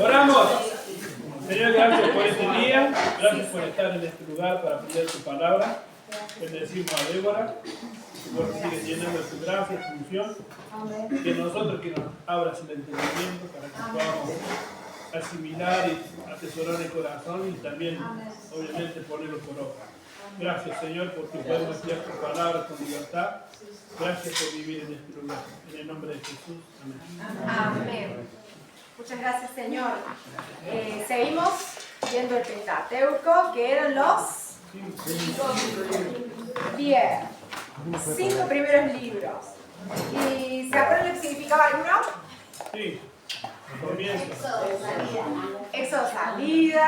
Oramos. Señor, gracias por este día. Gracias por estar en este lugar para aprender tu palabra. Bendecimos a Débora. Por sigue llenando de tu gracia, tu unción. Que nosotros que nos abras el entendimiento para que podamos asimilar y atesorar el corazón y también, obviamente, ponerlo por obra. Gracias, Señor, porque podemos estudiar tu palabra con libertad. Gracias por vivir en este lugar. En el nombre de Jesús. Amén. Amén. Muchas gracias, Señor. Seguimos viendo el Pentateuco, que eran los 5 primeros libros. ¿Y se acuerdan lo que significaba alguno? Sí. Comienzo. Éxodo, salida.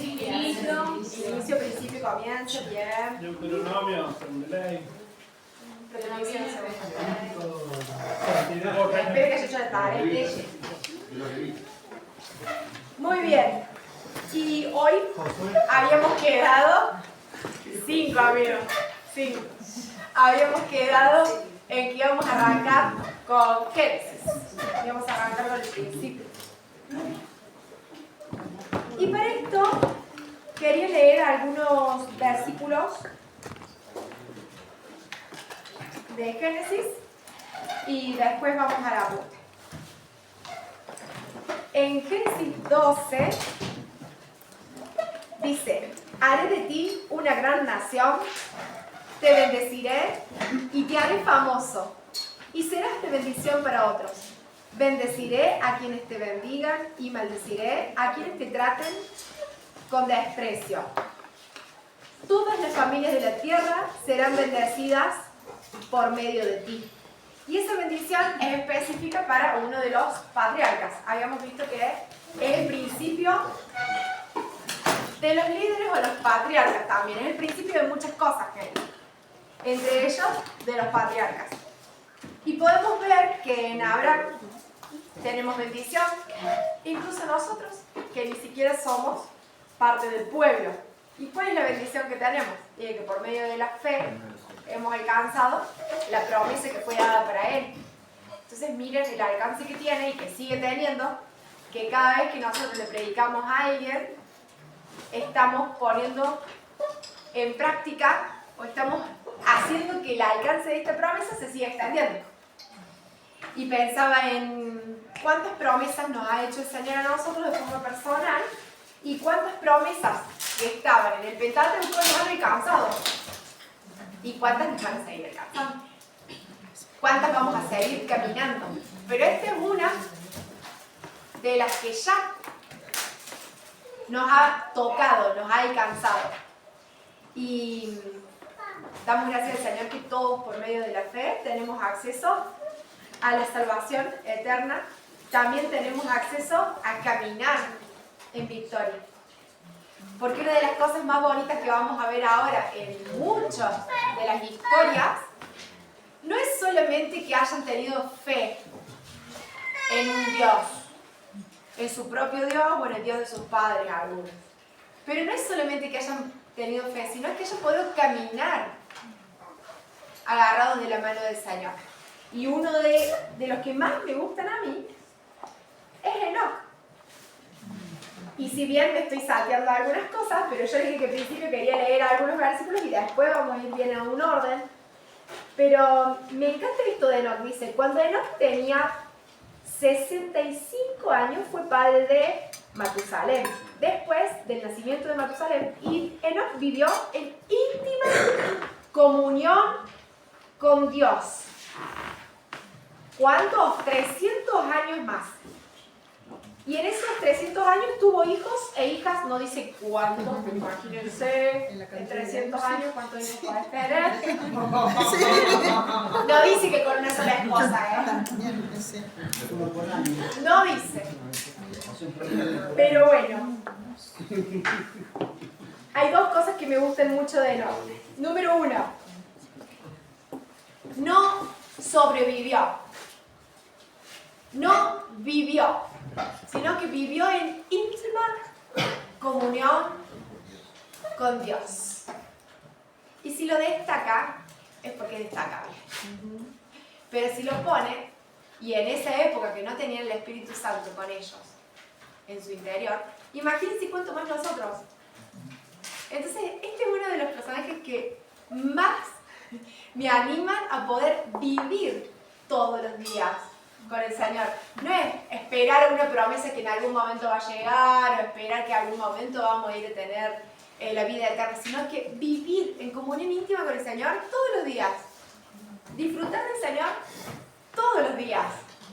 Inicio, principio, comienzo. Bien. Deuteronomio, según la ley. Espero que haya hecho la tarea. Muy bien. Y hoy habíamos quedado 5 amigos. 5. Habíamos quedado en que íbamos a arrancar con Génesis. Íbamos a arrancar con el principio. Y para esto quería leer algunos versículos de Génesis y después vamos a la apunte. En Génesis 12 dice: haré de ti una gran nación, te bendeciré y te haré famoso, y serás de bendición para otros. Bendeciré a quienes te bendigan y maldeciré a quienes te traten con desprecio. Todas las familias de la tierra serán bendecidas por medio de ti. Y esa bendición es específica para uno de los patriarcas. Habíamos visto que es el principio de los líderes o los patriarcas también. Es el principio de muchas cosas que hay. Entre ellos, de los patriarcas. Y podemos ver que en Abraham tenemos bendición. Incluso nosotros, que ni siquiera somos parte del pueblo. ¿Y cuál es la bendición que tenemos? Y que por medio de la fe hemos alcanzado la promesa que fue dada para él. Entonces miren el alcance que tiene y que sigue teniendo, que cada vez que nosotros le predicamos a alguien, estamos poniendo en práctica o estamos haciendo que el alcance de esta promesa se siga extendiendo. Y pensaba en cuántas promesas nos ha hecho el Señor a nosotros de forma personal y cuántas promesas que estaban en el Pentateuco nos han alcanzado. ¿Y cuántas nos van a seguir alcanzando? ¿Cuántas vamos a seguir caminando? Pero esta es una de las que ya nos ha tocado, nos ha alcanzado. Y damos gracias al Señor que todos por medio de la fe tenemos acceso a la salvación eterna. También tenemos acceso a caminar en victoria. Porque una de las cosas más bonitas que vamos a ver ahora en muchas de las historias no es solamente que hayan tenido fe en un Dios, en su propio Dios o en el Dios de sus padres algunos. Pero no es solamente que hayan tenido fe, sino que hayan podido caminar agarrados de la mano del Señor. Y uno de los que más me gustan a mí es Enoc. Y si bien me estoy salteando algunas cosas, pero yo dije que al principio quería leer algunos versículos y después vamos a ir bien a un orden. Pero me encanta esto de Enoc. Dice, cuando Enoc tenía 65 años fue padre de Matusalén. Después del nacimiento de Matusalén, y Enoc vivió en íntima comunión con Dios. ¿Cuántos? 300 años más. Y en esos 300 años tuvo hijos e hijas, no dice cuántos, imagínense, en 300 años cuántos hijos puede tener. No dice que con una sola esposa, No dice. Pero bueno, hay dos cosas que me gustan mucho de Enoc. Número 1, no sobrevivió, no vivió, sino que vivió en íntima comunión con Dios. Y si lo destaca, es porque es destacable. Pero si lo pone, y en esa época que no tenían el Espíritu Santo con ellos, en su interior, imagínense cuánto más nosotros. Entonces, este es uno de los personajes que más me animan a poder vivir todos los días con el Señor. No es esperar una promesa que en algún momento va a llegar, o esperar que en algún momento vamos a ir a tener la vida eterna, sino que vivir en comunión íntima con el Señor todos los días. Disfrutar del Señor todos los días,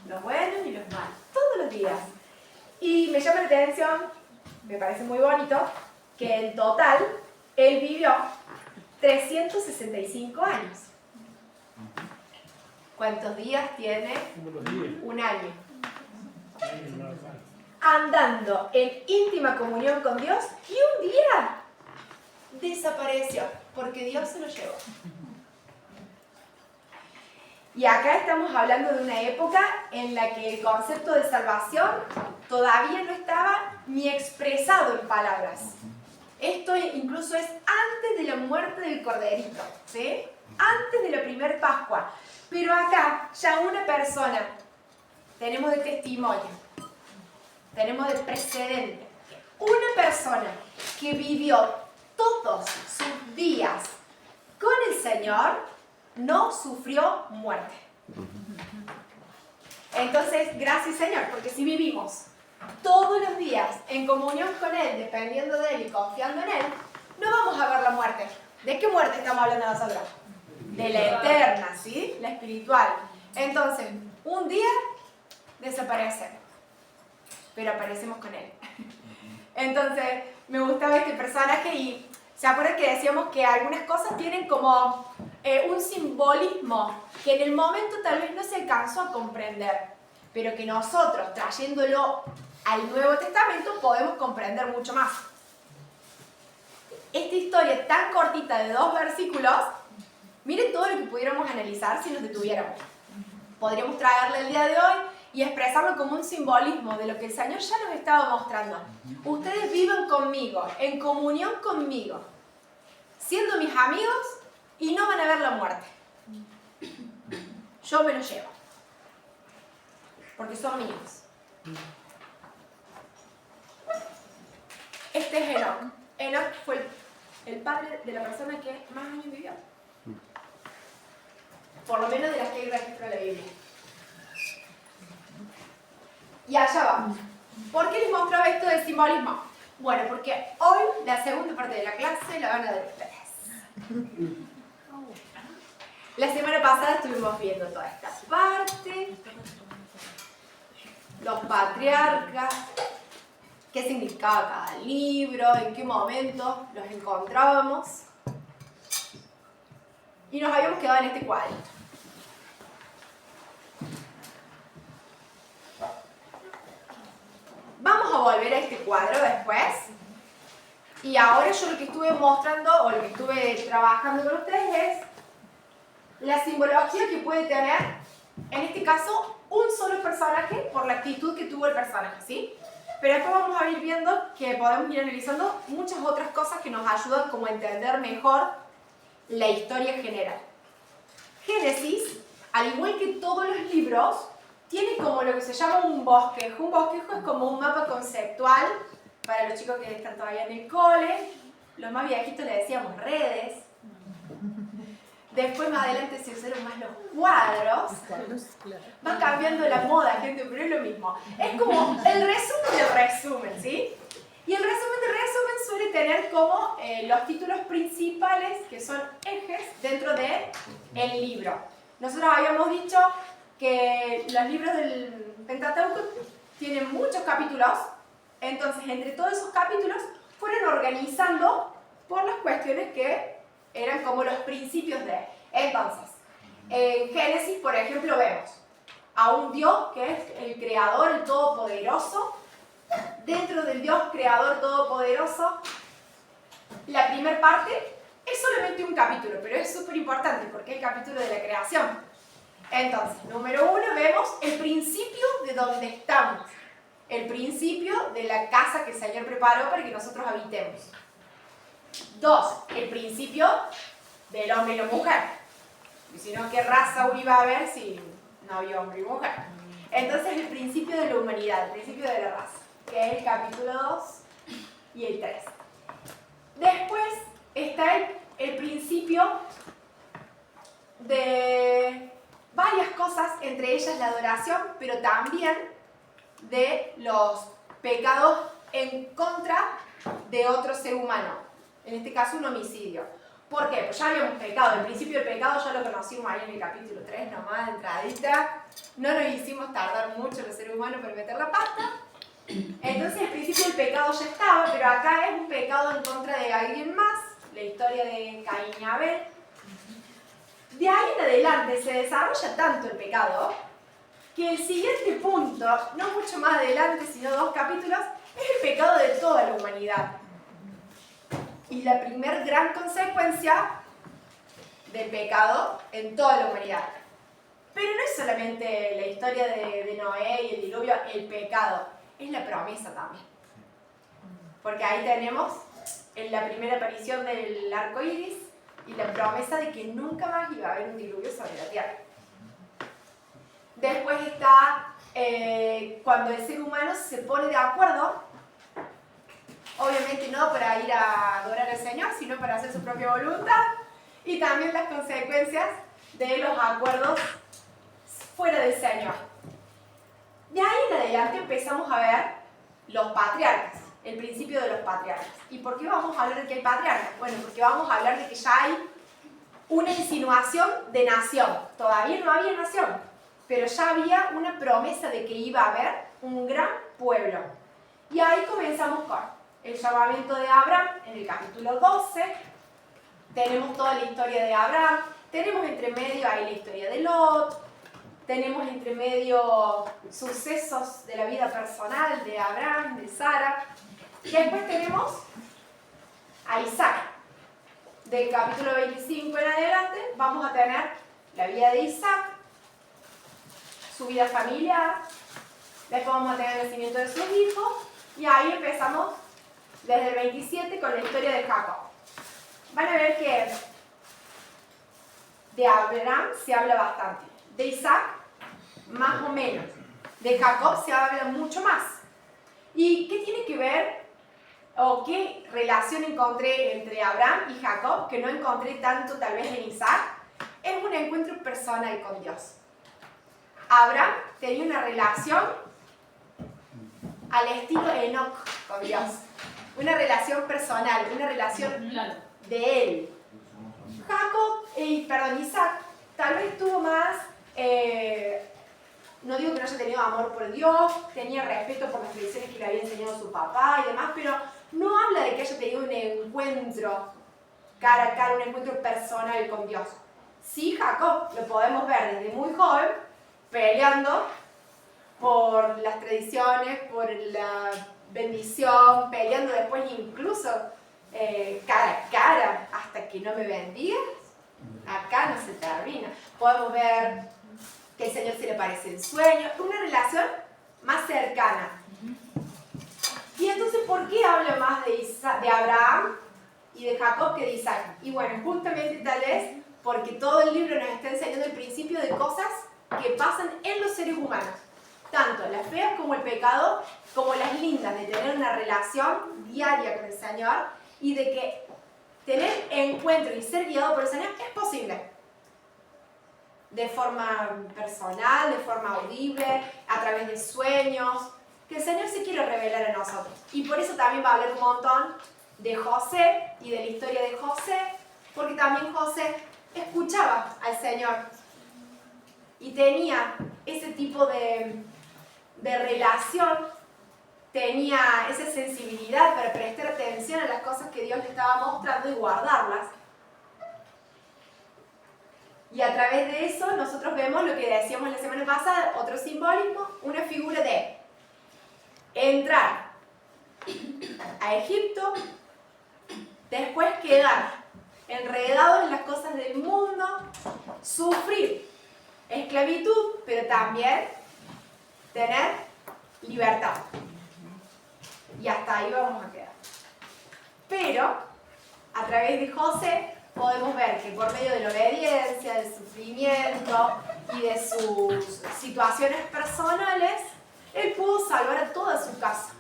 los buenos y los malos, todos los días. Y me llama la atención, me parece muy bonito, que en total él vivió 365 años. ¿Cuántos días tiene? Un año. Andando en íntima comunión con Dios y un día desapareció porque Dios se lo llevó. Y acá estamos hablando de una época en la que el concepto de salvación todavía no estaba ni expresado en palabras. Esto incluso es antes de la muerte del corderito, ¿sí? Antes de la primer Pascua. Pero acá ya una persona, tenemos de testimonio, tenemos de precedente, una persona que vivió todos sus días con el Señor, no sufrió muerte. Entonces, gracias Señor, porque si vivimos todos los días en comunión con Él, dependiendo de Él y confiando en Él, no vamos a ver la muerte. ¿De qué muerte estamos hablando nosotros? De la eterna, ¿sí? La espiritual. Entonces, un día desaparece, pero aparecemos con Él. Entonces, me gustaba este personaje y ¿se acuerdan que decíamos que algunas cosas tienen como un simbolismo que en el momento tal vez no se alcanzó a comprender, pero que nosotros, trayéndolo al Nuevo Testamento, podemos comprender mucho más? Esta historia tan cortita de 2 versículos, miren todo lo que pudiéramos analizar si nos detuviéramos. Podríamos traerle el día de hoy y expresarlo como un simbolismo de lo que el Señor ya nos estaba mostrando. Ustedes viven conmigo, en comunión conmigo, siendo mis amigos y no van a ver la muerte. Yo me los llevo, porque son míos. Este es Enoc. Enoc fue el padre de la persona que más años vivió. Por lo menos de las que hay registro de la Biblia. Y allá vamos. ¿Por qué les mostraba esto del simbolismo? Bueno, porque hoy la segunda parte de la clase la van a dar ustedes. La semana pasada estuvimos viendo toda esta parte, los patriarcas, qué significaba cada libro, en qué momento los encontrábamos. Y nos habíamos quedado en este cuadrito. Vamos a volver a este cuadro después. Y ahora yo lo que estuve mostrando, o lo que estuve trabajando con ustedes es la simbología que puede tener, en este caso, un solo personaje por la actitud que tuvo el personaje, ¿sí? Pero después vamos a ir viendo que podemos ir analizando muchas otras cosas que nos ayudan como a entender mejor la historia general. Génesis, al igual que todos los libros, tiene como lo que se llama un bosquejo. Un bosquejo es como un mapa conceptual para los chicos que están todavía en el cole. Los más viejitos le decíamos redes. Después más adelante se usaron más los cuadros. Va cambiando la moda, gente, pero es lo mismo. Es como el resumen del resumen, ¿sí? Y el resumen del resumen suele tener como los títulos principales, que son ejes dentro del libro. Nosotros habíamos dicho que los libros del Pentateuco tienen muchos capítulos, entonces entre todos esos capítulos fueron organizando por las cuestiones que eran como los principios de. Entonces, en Génesis, por ejemplo, vemos a un Dios que es el Creador, el Todopoderoso. Dentro del Dios Creador Todopoderoso, la primera parte es solamente un capítulo, pero es súper importante porque es el capítulo de la creación. Entonces, número 1, vemos el principio de donde estamos, el principio de la casa que el Señor preparó para que nosotros habitemos. 2, el principio del hombre y la mujer. Y si no, ¿qué raza iba a haber si no había hombre y mujer? Entonces, el principio de la humanidad, el principio de la raza. que es el capítulo 2 y el 3. Después está el principio de varias cosas, entre ellas la adoración, pero también de los pecados en contra de otro ser humano, en este caso un homicidio. ¿Por qué? Pues ya habíamos pecado, el principio del pecado ya lo conocimos ahí en el capítulo 3, nomás de entradita. No nos hicimos tardar mucho los seres humanos para meter la pata. Entonces el principio del pecado ya estaba, pero acá es un pecado en contra de alguien más, la historia de Caín y Abel. De ahí en adelante se desarrolla tanto el pecado que el siguiente punto, no mucho más adelante, sino 2 capítulos, es el pecado de toda la humanidad. Y la primer gran consecuencia del pecado en toda la humanidad. Pero no es solamente la historia de Noé y el diluvio, el pecado, es la promesa también. Porque ahí tenemos en la primera aparición del arco iris y la promesa de que nunca más iba a haber un diluvio sobre la tierra. Después está cuando el ser humano se pone de acuerdo, obviamente no para ir a adorar al Señor, sino para hacer su propia voluntad, y también las consecuencias de los acuerdos fuera del Señor. De ahí en adelante empezamos a ver los patriarcas, el principio de los patriarcas. ¿Y por qué vamos a hablar de que hay patriarcas? Bueno, porque vamos a hablar de que ya hay una insinuación de nación. Todavía no había nación, pero ya había una promesa de que iba a haber un gran pueblo. Y ahí comenzamos con el llamamiento de Abraham en el capítulo 12. Tenemos toda la historia de Abraham, tenemos entre medio ahí la historia de Lot, tenemos entre medio sucesos de la vida personal de Abraham, de Sara, y después tenemos a Isaac. Del capítulo 25 en adelante vamos a tener la vida de Isaac, su vida familiar, después vamos a tener el nacimiento de sus hijos, y ahí empezamos desde el 27 con la historia de Jacob. Van a ver que de Abraham se habla bastante, de Isaac más o menos, de Jacob se habla mucho más. ¿Y qué tiene que ver o qué relación encontré entre Abraham y Jacob que no encontré tanto tal vez en Isaac? Es un encuentro personal con Dios. Abraham tenía una relación al estilo Enoch con Dios, una relación personal, una relación de él. Isaac tal vez tuvo más, no digo que no haya tenido amor por Dios, tenía respeto por las tradiciones que le había enseñado su papá y demás, pero no habla de que haya tenido un encuentro cara a cara, un encuentro personal con Dios. Sí, Jacob lo podemos ver desde muy joven peleando por las tradiciones, por la bendición, peleando después incluso cara a cara, hasta que no me bendigas, acá no se termina. Podemos ver que el Señor se le aparece en sueños, una relación más cercana. Y entonces, ¿por qué habla más de Abraham y de Jacob que de Isaac? Y bueno, justamente tal vez porque todo el libro nos está enseñando el principio de cosas que pasan en los seres humanos. Tanto las feas como el pecado, como las lindas, de tener una relación diaria con el Señor y de que tener encuentro y ser guiado por el Señor es posible. De forma personal, de forma audible, a través de sueños, que el Señor se quiere revelar a nosotros. Y por eso también va a hablar un montón de José y de la historia de José, porque también José escuchaba al Señor y tenía ese tipo de relación, tenía esa sensibilidad para prestar atención a las cosas que Dios le estaba mostrando y guardarlas. Y a través de eso nosotros vemos lo que decíamos la semana pasada, otro simbolismo, una figura de entrar a Egipto, después quedar enredados en las cosas del mundo, sufrir esclavitud, pero también tener libertad. Y hasta ahí vamos a quedar. Pero, a través de José, podemos ver que por medio de la obediencia, del sufrimiento y de sus situaciones personales, él pudo salvar a toda su casa.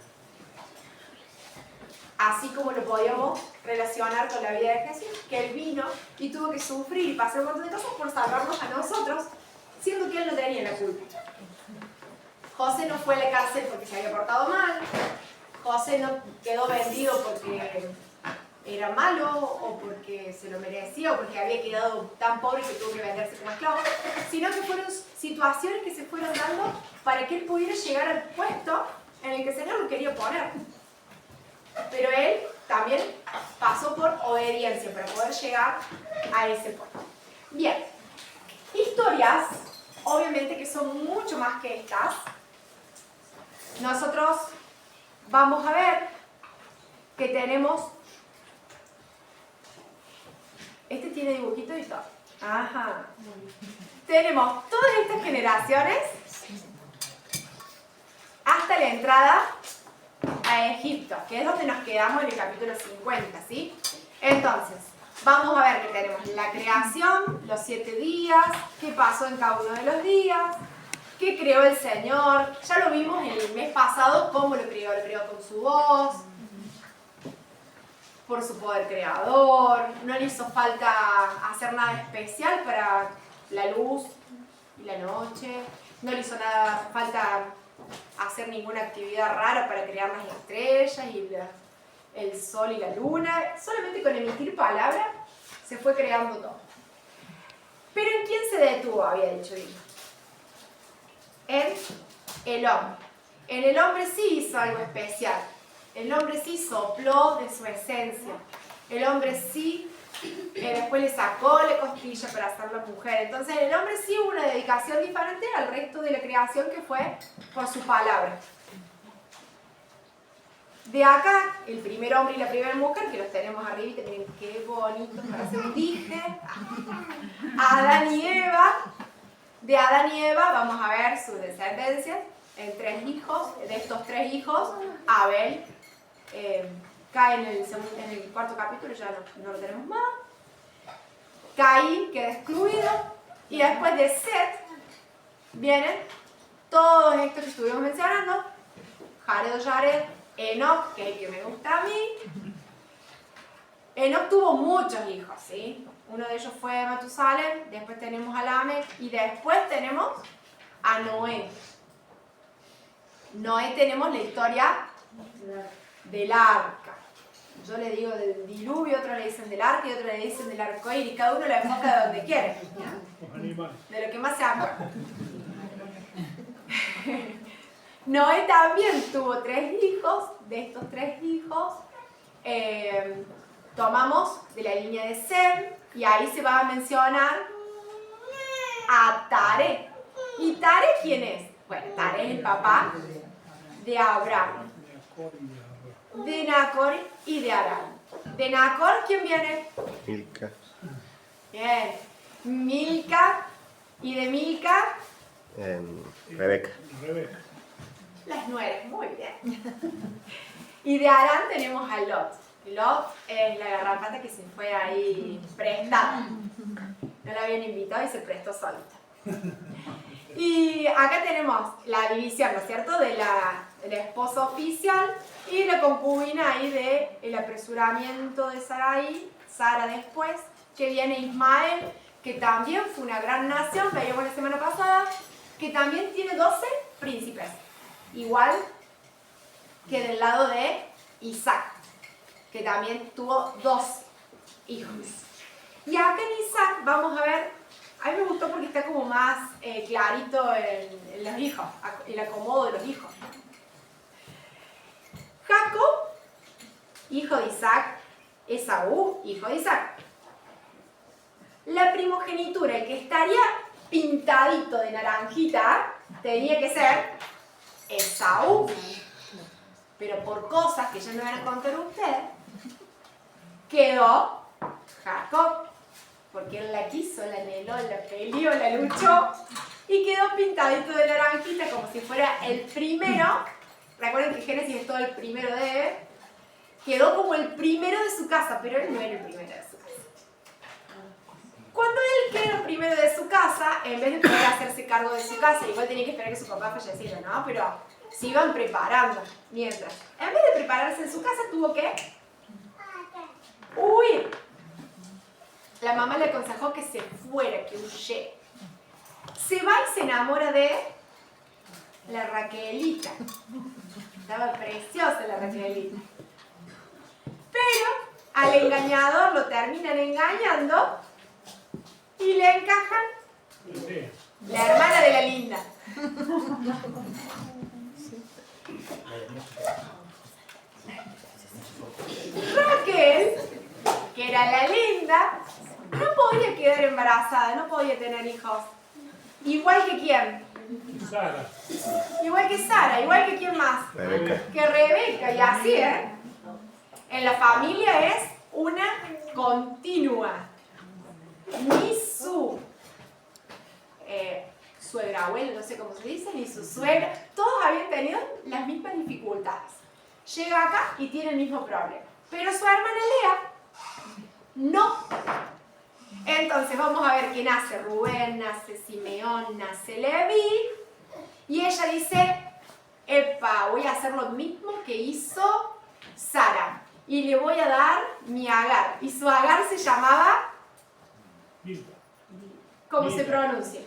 así como lo podíamos relacionar con la vida de Jesús, que Él vino y tuvo que sufrir y pasar un montón de cosas por salvarnos a nosotros, siendo que Él no tenía la culpa. José no fue a la cárcel porque se había portado mal, José no quedó vendido porque era malo o porque se lo merecía o porque había quedado tan pobre que tuvo que venderse como esclavo, sino que fueron situaciones que se fueron dando para que él pudiera llegar al puesto en el que el Señor lo quería poner. Pero él también pasó por obediencia para poder llegar a ese puesto. Bien, historias, obviamente que son mucho más que estas. Nosotros vamos a ver que tenemos... Este tiene dibujito y todo. Ajá. Tenemos todas estas generaciones hasta la entrada a Egipto, que es donde nos quedamos en el capítulo 50, ¿sí? Entonces, vamos a ver que tenemos la creación, los 7 días, qué pasó en cada uno de los días, qué creó el Señor. Ya lo vimos el mes pasado, cómo lo creó con su voz, por su poder creador, no le hizo falta hacer nada especial para la luz y la noche, no le hizo nada falta hacer ninguna actividad rara para crear las estrellas y el sol y la luna, solamente con emitir palabra se fue creando todo. Pero ¿en quién se detuvo? Había dicho Dios. En el hombre. En el hombre sí hizo algo especial. El hombre sí sopló de su esencia. El hombre sí después le sacó la costilla para hacerlo mujer. Entonces el hombre sí hubo una dedicación diferente al resto de la creación que fue por su palabra. De acá, el primer hombre y la primera mujer, que los tenemos arriba, miren qué bonitos para hacer un dije. Adán y Eva. De Adán y Eva vamos a ver su descendencia en 3 hijos. De estos 3 hijos, Abel cae en el 4º capítulo, ya no lo tenemos más. Caín queda excluido. Y después de Set vienen todos estos que estuvimos mencionando. Jared o Jared, Enoch, que es el que me gusta a mí. Enoch tuvo muchos hijos, ¿sí? Uno de ellos fue Matusalem, después tenemos a Lamech y después tenemos a Noé. Noé tenemos la historia del arca. Yo le digo del diluvio, otros le dicen del arca y otros le dicen del arcoíris. Cada uno lo enfoca de donde quiere, de lo que más se acuerda. Noé también tuvo 3 hijos. De estos 3 hijos tomamos de la línea de Sem y ahí se va a mencionar a Taré. ¿Y Taré quién es? Bueno, Taré es el papá de Abraham, de Nacor y de Aram. De Nacor, ¿quién viene? Milca. Bien. Milca. ¿Y de Milca? Rebeca. Las nueras, muy bien. Y de Aram tenemos a Lot. Lot es la garrapata que se fue ahí prestada. No la habían invitado y se prestó solita. Y acá tenemos la división, ¿no es cierto?, de la esposa oficial y la concubina ahí del apresuramiento de Sarai, Sara después, que viene Ismael, que también fue una gran nación, veíamos la semana pasada, que también tiene 12 príncipes, igual que del lado de Isaac, que también tuvo 2 hijos. Y acá en Isaac vamos a ver, a mí me gustó porque está como más clarito en los hijos, el acomodo de los hijos. Jacob, hijo de Isaac, Esaú, hijo de Isaac. La primogenitura, el que estaría pintadito de naranjita, tenía que ser Esaú. Pero por cosas que ya me van a contar ustedes, quedó Jacob. Porque él la quiso, la anheló, la peleó, la luchó y quedó pintadito de naranjita como si fuera el primero. Recuerden que Génesis es todo el primero de... Quedó como el primero de su casa, pero él no era el primero de su casa. Cuando él quedó el primero de su casa, en vez de poder hacerse cargo de su casa, igual tenía que esperar que su papá falleciera, ¿no? Pero se iban preparando. Mientras, en vez de prepararse en su casa, tuvo que huir. La mamá le aconsejó que se fuera, que huyera. Se va y se enamora de la Raquelita. Estaba preciosa la Raquelita. Pero al engañador lo terminan engañando y le encajan la hermana de la linda. Raquel, que era la linda, no podía quedar embarazada, no podía tener hijos. Igual que quién. Sara. Igual que Sara, igual que quién más. Rebeca. Que Rebeca, y así, ¿eh? En la familia es una continua. Ni su suegra, abuela, no sé cómo se dice, ni su suegra, todos habían tenido las mismas dificultades. Llega acá y tiene el mismo problema. Pero su hermana Lea, no. Entonces vamos a ver que nace Rubén, nace Simeón, nace Leví. Y ella dice, epa, voy a hacer lo mismo que hizo Sara. Y le voy a dar mi Agar. Y su Agar se llamaba, ¿cómo se pronuncia?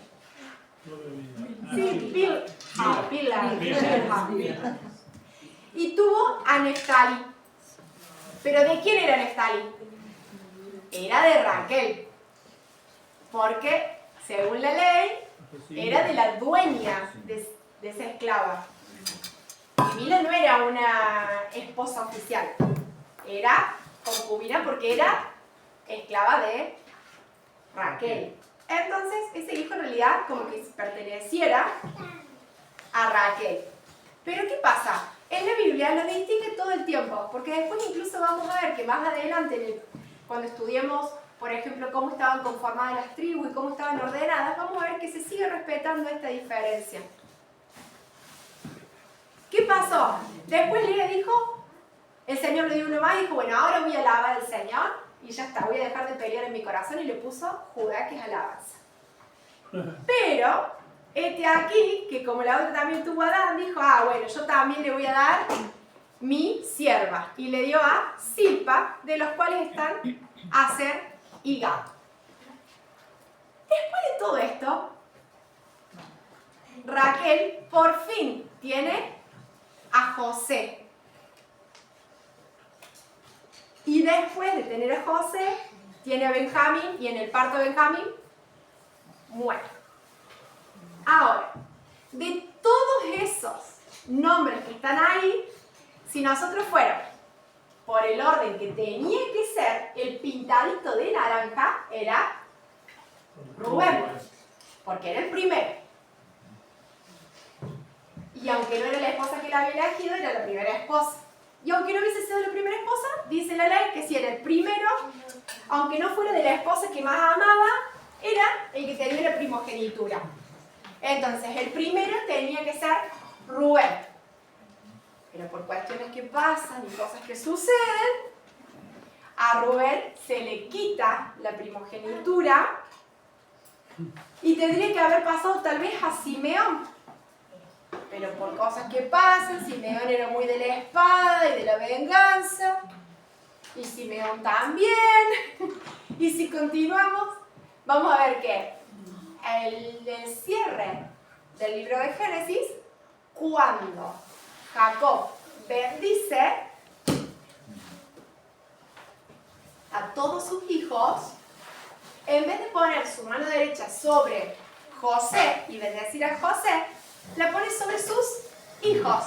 Sí, Bilha. Y tuvo a Neftali. ¿Pero de quién era Neftali? Era de Raquel. Porque, según la ley, era de la dueña de esa esclava. Y Bilha no era una esposa oficial. Era concubina porque era esclava de Raquel. Entonces, ese hijo en realidad como que perteneciera a Raquel. Pero ¿qué pasa? En la Biblia lo distingue todo el tiempo, porque después incluso vamos a ver que más adelante, cuando estudiemos, por ejemplo, cómo estaban conformadas las tribus y cómo estaban ordenadas, vamos a ver que se sigue respetando esta diferencia. ¿Qué pasó? Después Lea dijo, el Señor le dio uno más y dijo, bueno, ahora voy a alabar al Señor y ya está, voy a dejar de pelear en mi corazón, y le puso Judá, que es alabanza. Pero, aquí, que como la otra también tuvo a Adán, dijo, bueno, yo también le voy a dar mi sierva. Y le dio a Silpa, de los cuales están Aser y Gad. Después de todo esto, Raquel por fin tiene a José. Y después de tener a José, tiene a Benjamín, y en el parto de Benjamín, muere. Ahora, de todos esos nombres que están ahí, si nosotros fuéramos por el orden que tenía que ser, el pintadito de naranja era Rubén, porque era el primero. Y aunque no era la esposa que la había elegido, era la primera esposa. Y aunque no hubiese sido la primera esposa, dice la ley que si era el primero, aunque no fuera de la esposa que más amaba, era el que tenía la primogenitura. Entonces, el primero tenía que ser Rubén. Pero por cuestiones que pasan y cosas que suceden, a Rubén se le quita la primogenitura y tendría que haber pasado tal vez a Simeón. Pero por cosas que pasan, Simeón era muy de la espada y de la venganza, y Simeón también. Y si continuamos, vamos a ver que el cierre del libro de Génesis, cuando Jacob bendice a todos sus hijos, en vez de poner su mano derecha sobre José y bendecir a José, la pone sobre sus hijos,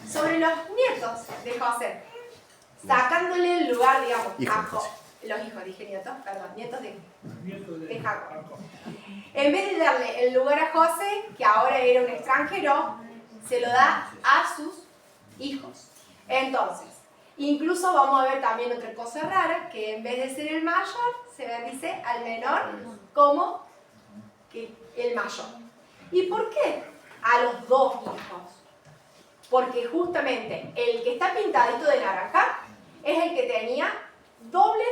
sobre los nietos de José, sacándole el lugar, digamos, a José. Los hijos, dije nietos, perdón, nietos de Jacob. En vez de darle el lugar a José, que ahora era un extranjero, se lo da a sus hijos. Entonces, incluso vamos a ver también otra cosa rara, que en vez de ser el mayor, se bendice al menor como que el mayor. ¿Y por qué a los dos hijos? Porque justamente el que está pintadito de naranja es el que tenía doble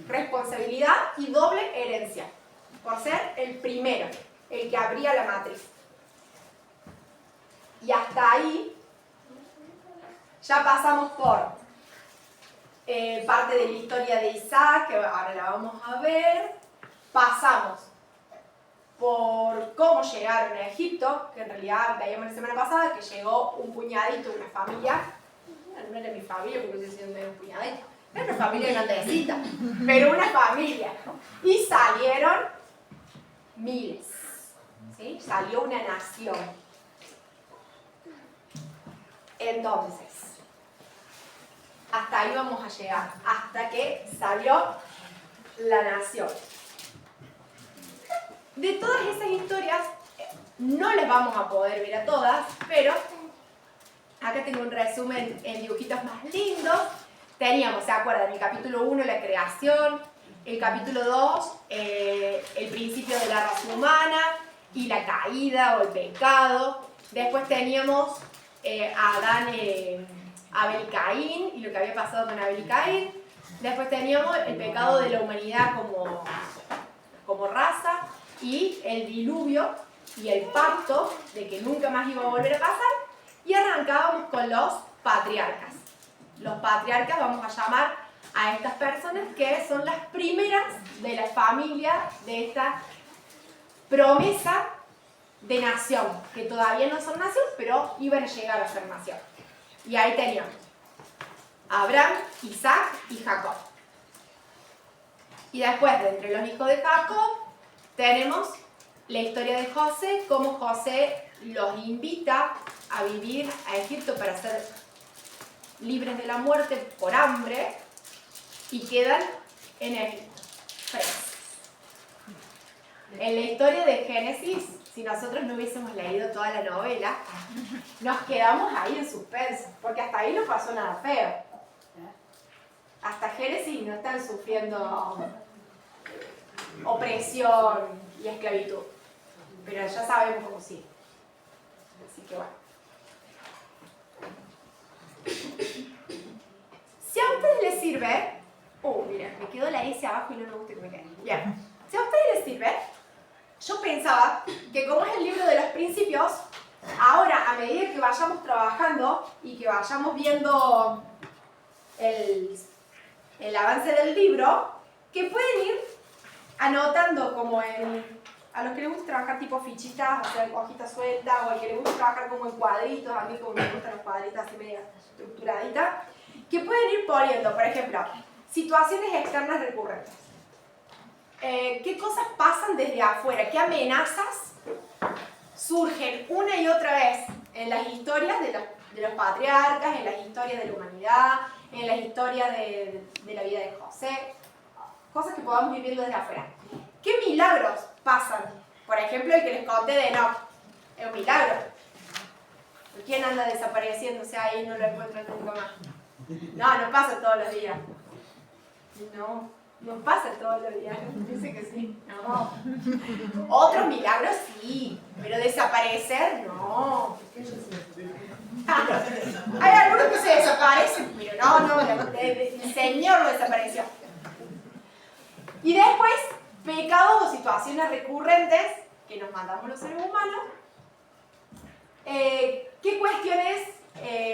responsabilidad y doble herencia, por ser el primero, el que abría la matriz. Y hasta ahí Ya pasamos por parte de la historia de Isaac, que ahora la vamos a ver. Pasamos por cómo llegaron a Egipto, que en realidad veíamos la semana pasada que llegó un puñadito de una familia. No era mi familia porque estoy diciendo un puñadito. Era una familia grandecita, pero una familia. Y salieron miles. ¿Sí? Salió una nación. Entonces, hasta ahí vamos a llegar, hasta que salió la nación. De todas esas historias, no les vamos a poder ver a todas, pero acá tengo un resumen en dibujitos más lindos. Teníamos, ¿se acuerdan? El capítulo 1, la creación, el capítulo 2, el principio de la raza humana y la caída o el pecado. Después teníamos a Adán, Abel y Caín y lo que había pasado con Abel y Caín. Después teníamos el pecado de la humanidad como raza y el diluvio y el pacto de que nunca más iba a volver a pasar. Y arrancábamos con los patriarcas. Los patriarcas vamos a llamar a estas personas que son las primeras de la familia de esta promesa de nación, que todavía no son nación, pero iban a llegar a ser nación. Y ahí teníamos a Abraham, Isaac y Jacob. Y después, de entre los hijos de Jacob, tenemos la historia de José, cómo José los invita a vivir a Egipto para ser libres de la muerte por hambre y quedan en Egipto, presos. En la historia de Génesis, si nosotros no hubiésemos leído toda la novela, nos quedamos ahí en suspenso, porque hasta ahí no pasó nada feo. Hasta Génesis no están sufriendo opresión y esclavitud, pero ya sabemos cómo sí. Así que bueno. Si a ustedes les sirve... mira, me quedó la S abajo y no me gusta que me quede. Bien. Si a ustedes les sirve, yo pensaba que como es el libro de los principios, ahora a medida que vayamos trabajando y que vayamos viendo el avance del libro, que pueden ir anotando como a los que les gusta trabajar tipo fichitas, o sea, hojitas sueltas, o al que les gusta trabajar como en cuadritos, a mí como me gustan los cuadritos así medio estructuraditas, que pueden ir poniendo, por ejemplo, situaciones externas recurrentes. ¿Qué cosas pasan desde afuera? ¿Qué amenazas surgen una y otra vez en las historias de los patriarcas, en las historias de la humanidad, en las historias de la vida de José? Cosas que podamos ir viendo desde afuera. ¿Qué milagros pasan? Por ejemplo, el que les conté de Enoch. Es un milagro. ¿Quién anda desapareciéndose ahí y no lo encuentran nunca más? No pasa todos los días. No pasa todos los días. Dice que sí. No. Otros milagros sí, pero desaparecer no. Hay algunos que se desaparecen, pero no, el Señor lo desapareció. Y después, pecados o situaciones recurrentes que nos mandamos los seres humanos. ¿Qué cuestiones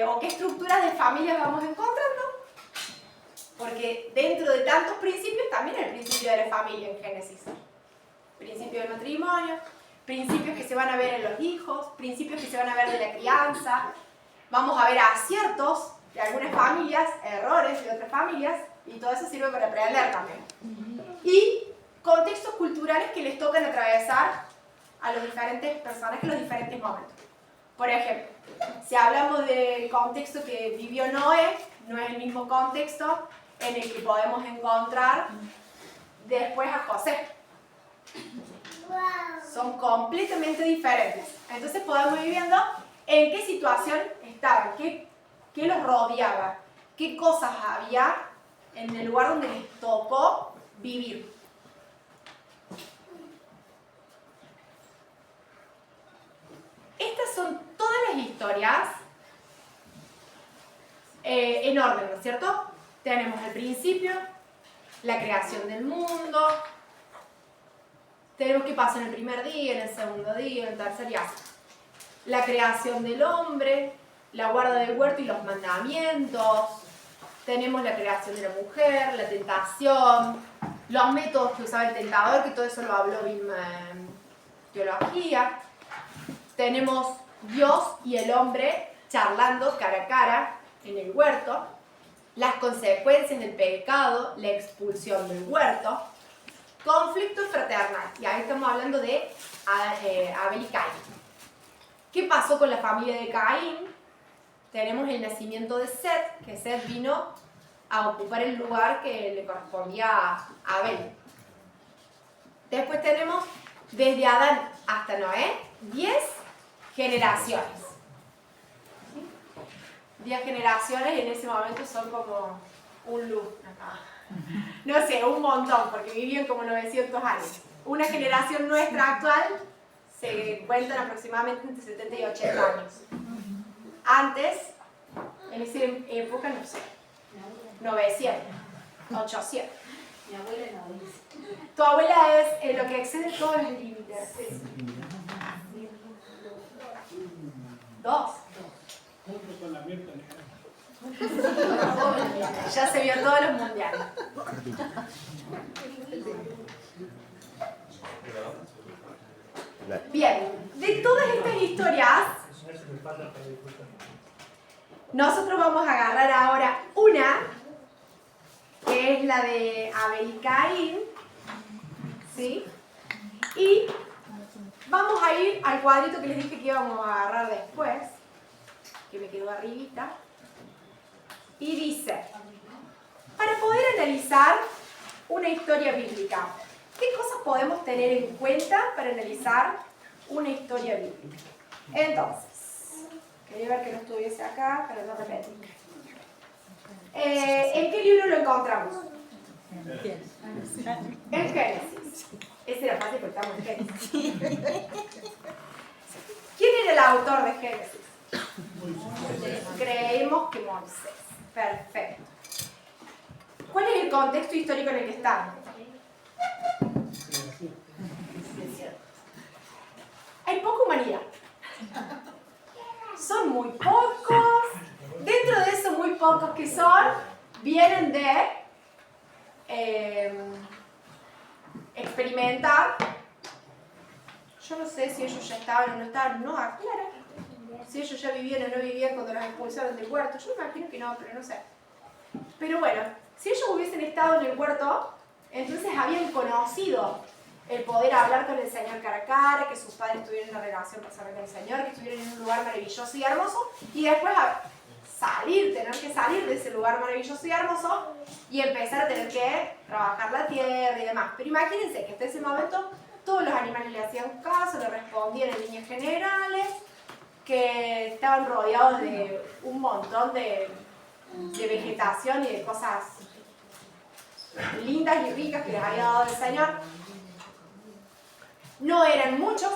o qué estructuras de familias vamos encontrando? Porque dentro de tantos principios, también el principio de la familia en Génesis. Principio del matrimonio, principios que se van a ver en los hijos, principios que se van a ver de la crianza. Vamos a ver aciertos de algunas familias, errores de otras familias, y todo eso sirve para aprender también. Y contextos culturales que les tocan atravesar a los diferentes personajes en los diferentes momentos. Por ejemplo, si hablamos del contexto que vivió Noé, no es el mismo contexto en el que podemos encontrar después a José. Son completamente diferentes. Entonces podemos ir viendo en qué situación estaban, qué los rodeaba, qué cosas había en el lugar donde les tocó vivir. Estas son todas las historias en orden, ¿no es cierto? Tenemos el principio, la creación del mundo, tenemos qué pasa en el primer día, en el segundo día, en el tercer día. La creación del hombre, la guarda del huerto y los mandamientos, tenemos la creación de la mujer, la tentación, los métodos que usaba el tentador, que todo eso lo habló Bill en teología. Tenemos Dios y el hombre charlando cara a cara en el huerto, las consecuencias del pecado, la expulsión del huerto, conflicto fraternal, y ahí estamos hablando de Abel y Caín. ¿Qué pasó con la familia de Caín? Tenemos el nacimiento de Set, que Set vino a ocupar el lugar que le correspondía a Abel. Después tenemos desde Adán hasta Noé 10 generaciones. 10 generaciones y en ese momento son como un luz acá. No sé, un montón, porque vivían como 900 años. Una generación nuestra actual se cuentan aproximadamente entre 70 y 80 años. Antes, en esa época, no sé, 900, 800. Mi abuela no dice. Tu abuela es lo que excede todos los límites. 2. Junto con la Mirta Legrand. Ya se vio todos los mundiales. Bien, de todas estas historias, nosotros vamos a agarrar ahora una, que es la de Abel y Caín, ¿sí? Y vamos a ir al cuadrito que les dije que íbamos a agarrar después, que me quedó arribita, y dice, para poder analizar una historia bíblica, ¿qué cosas podemos tener en cuenta para analizar una historia bíblica? Entonces, quería ver que no estuviese acá para no repetir. ¿En qué libro lo encontramos? En Génesis. Ese era fácil porque estamos en Génesis. ¿Quién era el autor de Génesis? Creemos que Moisés. Perfecto. ¿Cuál es el contexto histórico en el que estamos? Hay poca humanidad. Son muy pocos. Dentro de esos muy pocos que son, vienen de experimentar. Yo no sé si ellos ya estaban o no estaban, no aclara. Si ellos ya vivían o no vivían cuando los expulsaron del huerto. Yo me imagino que no, pero no sé. Pero bueno, si ellos hubiesen estado en el huerto, entonces habían conocido el poder hablar con el Señor cara a cara, que sus padres tuvieran una relación personal con el Señor, que estuvieran en un lugar maravilloso y hermoso, y después tener que salir de ese lugar maravilloso y hermoso y empezar a tener que trabajar la tierra y demás. Pero imagínense que hasta ese momento todos los animales le hacían caso, le respondían en líneas generales, que estaban rodeados de un montón de vegetación y de cosas lindas y ricas que les había dado el Señor. No eran muchos.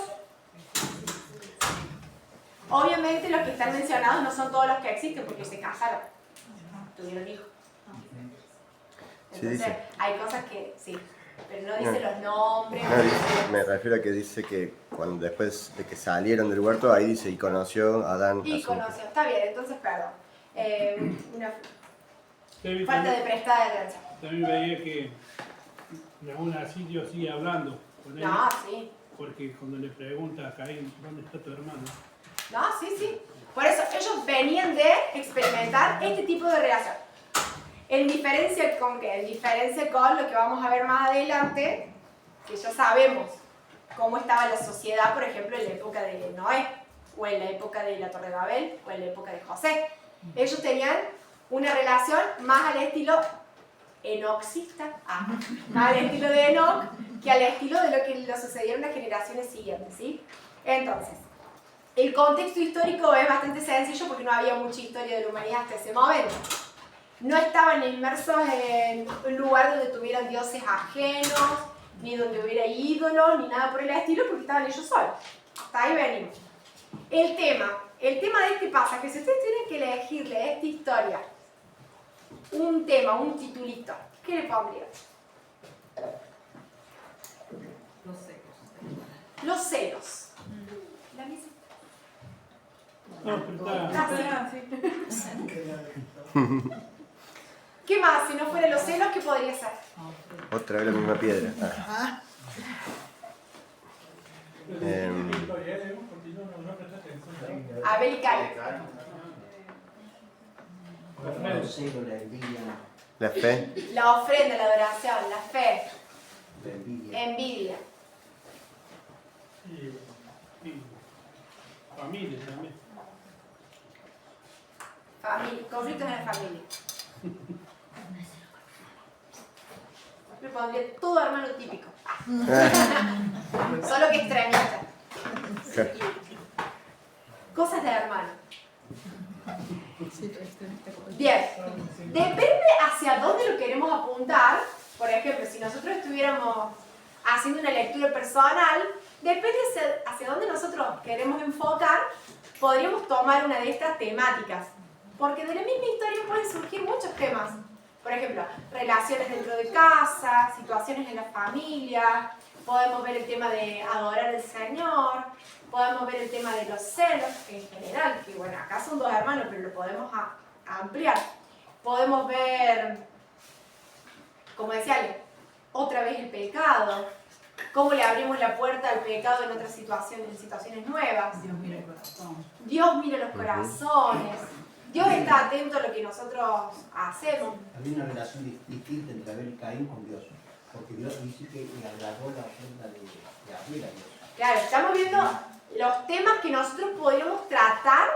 Obviamente los que están mencionados no son todos los que existen porque se casaron, tuvieron hijos. Entonces Sí, hay cosas que sí, pero no dice los nombres. No, me refiero a que dice que cuando después de que salieron del huerto, ahí dice, y conoció a Adán. Y a su conoció, está bien, entonces perdón. Una David falta de prestada atención. también veía que aún así Dios sigue hablando con él. No, sí. Porque cuando le pregunta a Caín, ¿dónde está tu hermano? No, sí, sí. Por eso ellos venían de experimentar este tipo de relación. En diferencia con qué? En diferencia con lo que vamos a ver más adelante, que ya sabemos cómo estaba la sociedad, por ejemplo, en la época de Noé, o en la época de la Torre de Babel, o en la época de José. Ellos tenían una relación más al estilo enoxista, más al estilo de Enoch, que al estilo de lo que le sucedieron las generaciones siguientes, ¿sí? Entonces, el contexto histórico es bastante sencillo porque no había mucha historia de la humanidad hasta ese momento. No estaban inmersos en un lugar donde tuvieran dioses ajenos, ni donde hubiera ídolos, ni nada por el estilo, porque estaban ellos solos. Hasta ahí venimos. El tema de este pasaje, si ustedes tienen que elegirle a esta historia un tema, un titulito, ¿qué le pondrían? Los celos. Los celos. La misa. No, pero está. ¿Qué más? Si no fuera los celos, ¿qué podría ser? Otra vez la misma piedra. Ah. Abel y Caín. El celo, la envidia, La fe. La ofrenda, la adoración, la fe, la envidia. envidia. Y familia también. Familia, conflictos en la familia. Me pondría todo hermano típico. Solo que extremista. Cosas de hermano. Bien. Depende hacia dónde lo queremos apuntar. Por ejemplo, si nosotros estuviéramos haciendo una lectura personal, depende hacia dónde nosotros queremos enfocar, podríamos tomar una de estas temáticas. Porque de la misma historia pueden surgir muchos temas. Por ejemplo, relaciones dentro de casa, situaciones en la familia, podemos ver el tema de adorar al Señor, podemos ver el tema de los celos en general, que bueno, acá son dos hermanos, pero lo podemos ampliar. Podemos ver, como decía Ale, otra vez el pecado, cómo le abrimos la puerta al pecado en otras situaciones, en situaciones nuevas. Dios mira el corazón. Dios mira los corazones. Dios está atento a lo que nosotros hacemos. Había una relación distinta entre Abel y Caín con Dios. Porque Dios dice que le agradó la ofrenda de Abel a Dios. Claro, estamos viendo los temas que nosotros podríamos tratar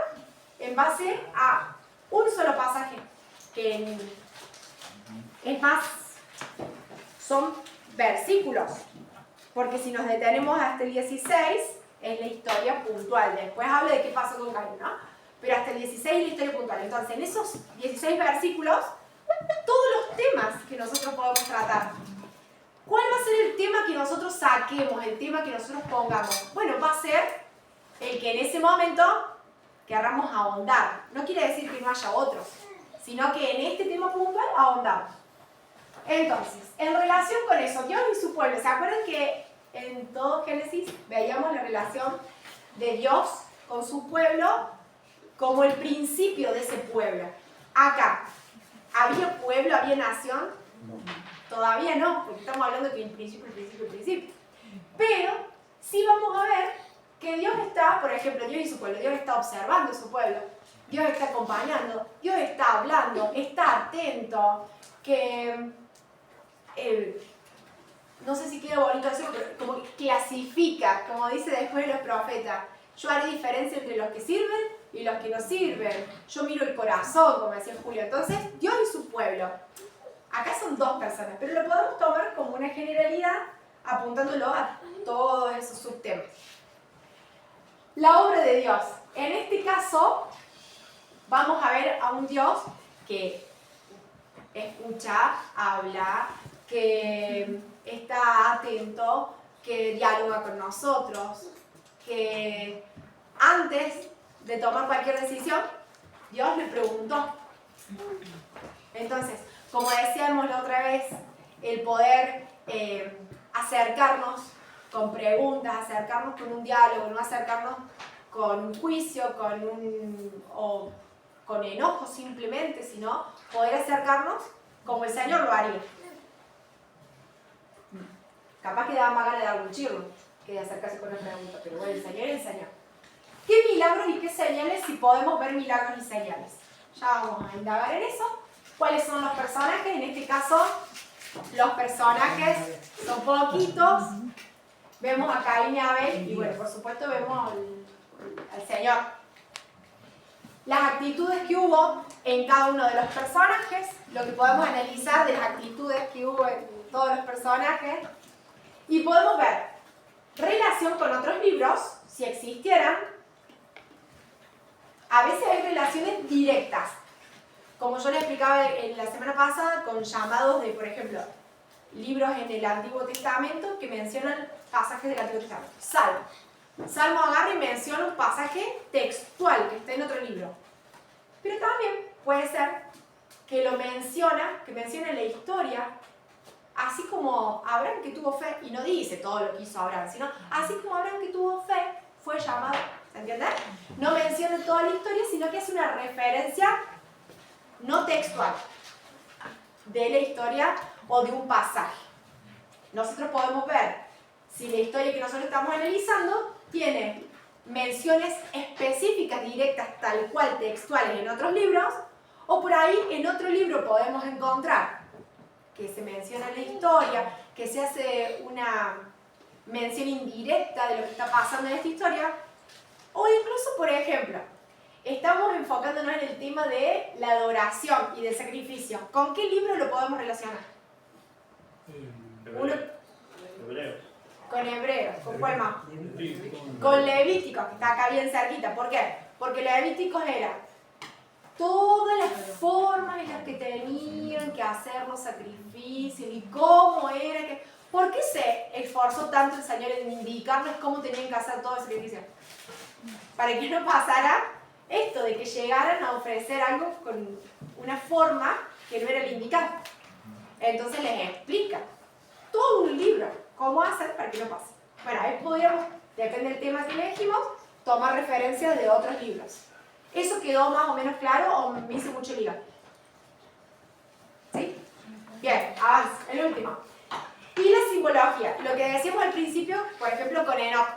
en base a un solo pasaje, que es más, son versículos. Porque si nos detenemos hasta el 16, es la historia puntual. Después habla de qué pasó con Caín, ¿no? Pero hasta el 16 es la historia puntual. Entonces, en esos 16 versículos, todos los temas que nosotros podemos tratar. ¿Cuál va a ser el tema que nosotros saquemos, el tema que nosotros pongamos? Bueno, va a ser el que en ese momento querramos ahondar. No quiere decir que no haya otros, sino que en este tema puntual ahondamos. Entonces, en relación con eso, Dios y su pueblo, ¿se acuerdan que en todo Génesis veíamos la relación de Dios con su pueblo como el principio de ese pueblo? Acá, ¿había pueblo, había nación? Todavía no, porque estamos hablando que el principio. Pero sí vamos a ver que Dios está, por ejemplo, Dios y su pueblo, Dios está observando su pueblo, Dios está acompañando, Dios está hablando, está atento, que no sé si queda bonito decirlo, pero como que clasifica, como dice después los profetas. Yo haré diferencia entre los que sirven y los que no sirven. Yo miro el corazón, como decía Julio. Entonces, Dios y su pueblo. Acá son dos personas, pero lo podemos tomar como una generalidad apuntándolo a todos esos subtemas. La obra de Dios. En este caso, vamos a ver a un Dios que escucha, habla, que está atento, que dialoga con nosotros, que antes de tomar cualquier decisión, Dios le preguntó. Entonces, como decíamos la otra vez, el poder acercarnos con preguntas, acercarnos con un diálogo, no acercarnos con un juicio, o con enojo simplemente, sino poder acercarnos como el Señor lo haría. Capaz que daba más ganas de dar un chirro que de acercarse con una pregunta, pero bueno, el Señor es el Señor. ¿Qué milagros y qué señales? Si podemos ver milagros y señales. Ya vamos a indagar en eso. ¿Cuáles son los personajes? En este caso, los personajes son poquitos. Vemos a Caín y a Abel y bueno, por supuesto vemos al Señor. Las actitudes que hubo en cada uno de los personajes, lo que podemos analizar de las actitudes que hubo en todos los personajes, y podemos ver relación con otros libros, si existieran. A veces hay relaciones directas, como yo les explicaba en la semana pasada, con llamados de, por ejemplo, libros en el Antiguo Testamento que mencionan pasajes del Antiguo Testamento. Salmo agarra y menciona un pasaje textual que está en otro libro. Pero también puede ser que lo menciona, que mencione la historia, así como Abraham que tuvo fe, y no dice todo lo que hizo Abraham, sino así como Abraham que tuvo fe, fue llamado ¿Se entiende? No menciona toda la historia, sino que es una referencia no textual de la historia o de un pasaje. Nosotros podemos ver si la historia que nosotros estamos analizando tiene menciones específicas, directas, tal cual, textuales en otros libros, o por ahí en otro libro podemos encontrar que se menciona la historia, que se hace una mención indirecta de lo que está pasando en esta historia, o incluso, por ejemplo, estamos enfocándonos en el tema de la adoración y del sacrificio. ¿Con qué libro lo podemos relacionar? Uno, Hebreos. con Hebreos. ¿Con cuál más? Sí, Con Levíticos, que está acá bien cerquita. ¿Por qué? Porque Levíticos era todas las formas en las que tenían que hacer los sacrificios y cómo era que... ¿Por qué se esforzó tanto el Señor en indicarles cómo tenían que hacer todo el sacrificio? Para que no pasara esto de que llegaran a ofrecer algo con una forma que no era la indicada. Entonces les explica todo un libro cómo hacer para que no pase. Bueno, ahí podríamos, depende del tema que elegimos, tomar referencias de otros libros. ¿Eso quedó más o menos claro o me hice mucho lío? ¿Sí? Bien, avance, el último. Y la simbología, lo que decíamos al principio, por ejemplo, con Enoch.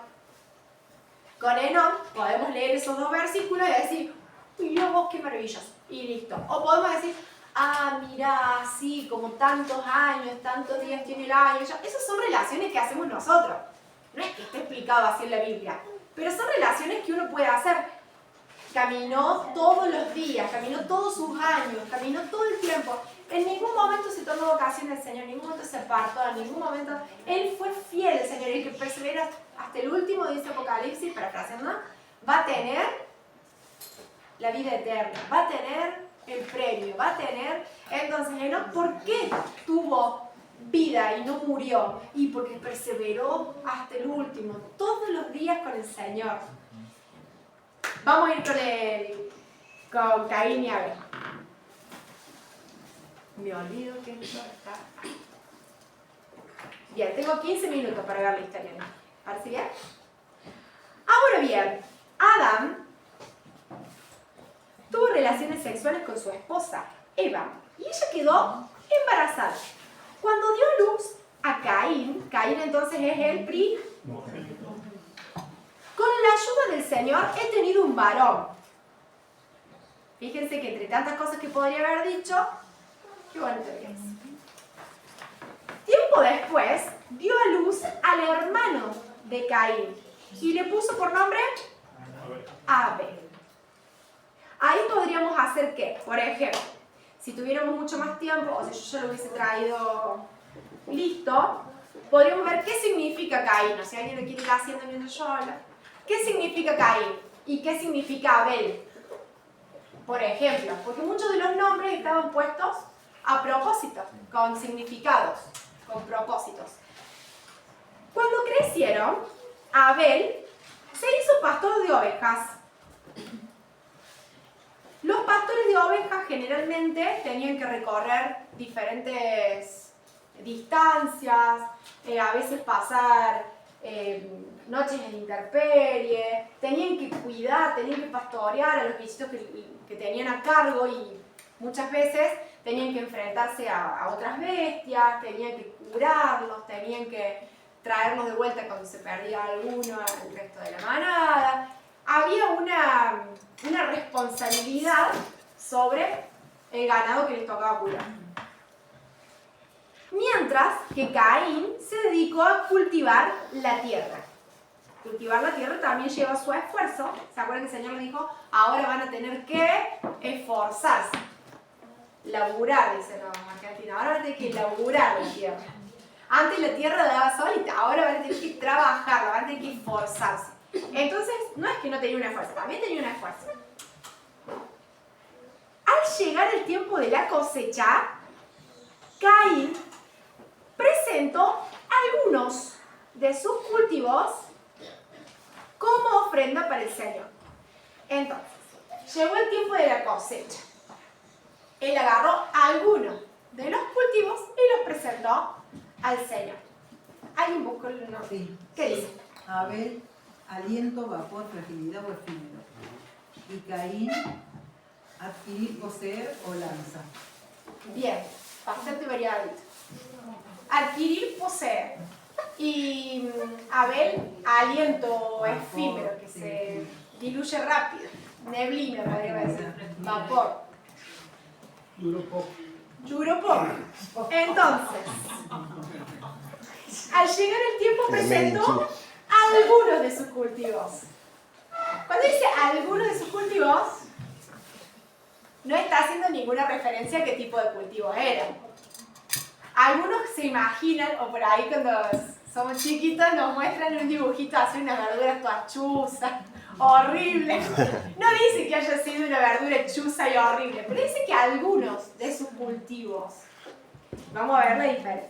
Con Enoch podemos leer esos dos versículos y decir, mira vos qué maravilloso, y listo. O podemos decir, ah, mira, sí, como tantos años, tantos días tiene el año. Esas son relaciones que hacemos nosotros. No es que esté explicado así en la Biblia, pero son relaciones que uno puede hacer. Caminó todos los días, caminó todos sus años, caminó todo el tiempo. En ningún momento se tomó vocación del Señor, en ningún momento se apartó, en ningún momento... Él fue fiel al Señor, el que persevera hasta el último, dice Apocalipsis, parafraseando, va a tener la vida eterna, va a tener el premio, va a tener... Entonces, Enoch, ¿por qué tuvo vida y no murió? Y porque perseveró hasta el último, todos los días con el Señor. Vamos a ir con Caín y Abel. Me olvido que esto está... Bien, tengo 15 minutos para ver la historia. ¿Parece bien? Ahora bien, Adán tuvo relaciones sexuales con su esposa, Eva, y ella quedó embarazada. Cuando dio luz a Caín, Caín entonces es el primogénito. Con la ayuda del Señor he tenido un varón. Fíjense que entre tantas cosas que podría haber dicho, qué bueno que es. Tiempo después dio a luz al hermano de Caín y le puso por nombre Abel. Ahí podríamos hacer ¿qué? Por ejemplo, si tuviéramos mucho más tiempo, o si yo ya lo hubiese traído listo, podríamos ver qué significa Caín. O si alguien lo quiere ir haciendo mientras yo hablo. ¿Qué significa Caín? ¿Y qué significa Abel? Por ejemplo, porque muchos de los nombres estaban puestos a propósito, con significados, con propósitos. Cuando crecieron, Abel se hizo pastor de ovejas. Los pastores de ovejas generalmente tenían que recorrer diferentes distancias, a veces pasar noches en intemperie, tenían que cuidar, tenían que pastorear a los bichitos que tenían a cargo y muchas veces tenían que enfrentarse a otras bestias, tenían que curarlos, tenían que traerlos de vuelta cuando se perdía alguno al resto de la manada. Había una responsabilidad sobre el ganado que les tocaba cuidar. Mientras que Caín se dedicó a cultivar la tierra. Cultivar la tierra también lleva su esfuerzo. ¿Se acuerdan que el Señor le dijo? Ahora van a tener que esforzarse. Laburar, dicen los argentinos. Ahora van a tener que laburar la tierra. Antes la tierra daba solita, ahora van a tener que trabajarla, van a tener que esforzarse. Entonces, no es que no tenía un esfuerzo, también tenía un esfuerzo. Al llegar el tiempo de la cosecha, Caín presentó algunos de sus cultivos como ofrenda para el Señor. Entonces, llegó el tiempo de la cosecha. Él agarró algunos de los cultivos y los presentó al Señor. ¿Alguien buscó el nombre? Sí. ¿Qué dice? Abel aliento, vapor, fragilidad o efímero. Y Caín, adquirir, poseer o lanza. Bien, bastante variadito. Adquirir, poseer. Y Abel, aliento efímero, que se diluye rápido. Neblina, podría decir. Vapor. Duró poco. Duró poco. Entonces, al llegar el tiempo presentó algunos de sus cultivos. Cuando dice algunos de sus cultivos, no está haciendo ninguna referencia a qué tipo de cultivos eran. Algunos se imaginan, o por ahí cuando somos chiquitos nos muestran un dibujito así, unas verduras todas chuzas, horribles. No dice que haya sido una verdura chuza y horrible, pero dice que algunos de sus cultivos. Vamos a ver la diferencia.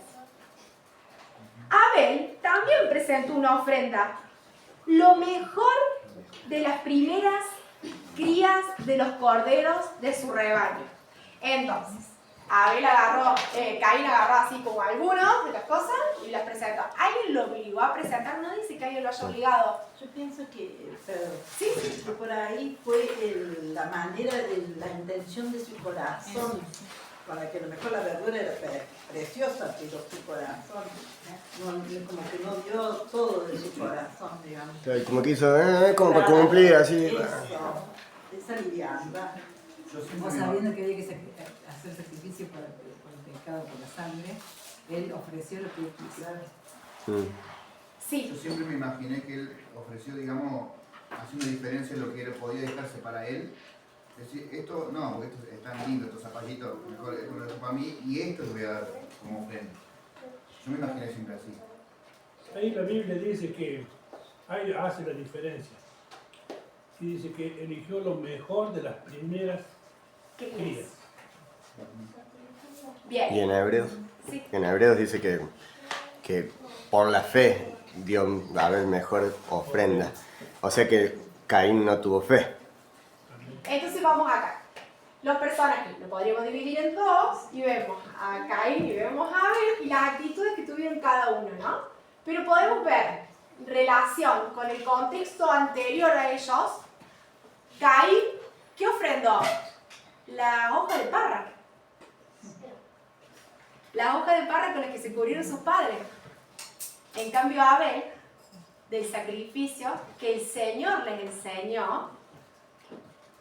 Abel también presentó una ofrenda, lo mejor de las primeras crías de los corderos de su rebaño. Entonces, Caín agarró así como algunos de las cosas y las presentó. ¿Alguien lo obligó a presentar? No dice que alguien lo haya obligado. Yo pienso que, perdón, Sí, que por ahí fue la manera, la intención de su corazón, para que a lo mejor la verdura era preciosa, pero su corazón, como que no dio todo de su corazón, digamos. Claro, como que hizo, como para cumplir, así. Eso, esa liviandad. Como sabiendo que había que hacer sacrificio por el pecado, por la sangre, él ofreció lo que él quiso. sí. Yo siempre me imaginé que él ofreció, digamos, haciendo diferencia en lo que podía dejarse para él. Es decir, esto no, porque estos están lindos, estos zapallitos, mejor esto lo dejo para mí y esto les voy a dar como ofrenda. Yo me imaginé siempre así. Ahí la Biblia dice que ahí hace la diferencia. Y dice que eligió lo mejor de las primeras crías. Bien. Y en Hebreos, Sí. dice que por la fe dio a ver mejor ofrenda. O sea que Caín no tuvo fe. Entonces vamos acá. Los personajes lo podríamos dividir en dos y vemos a Caín y vemos a Abel y las actitudes que tuvieron cada uno, ¿no? Pero podemos ver relación con el contexto anterior a ellos. Caín, ¿qué ofrendó? La hoja de parra. La hoja de parra con la que se cubrieron sus padres. En cambio Abel, del sacrificio que el Señor les enseñó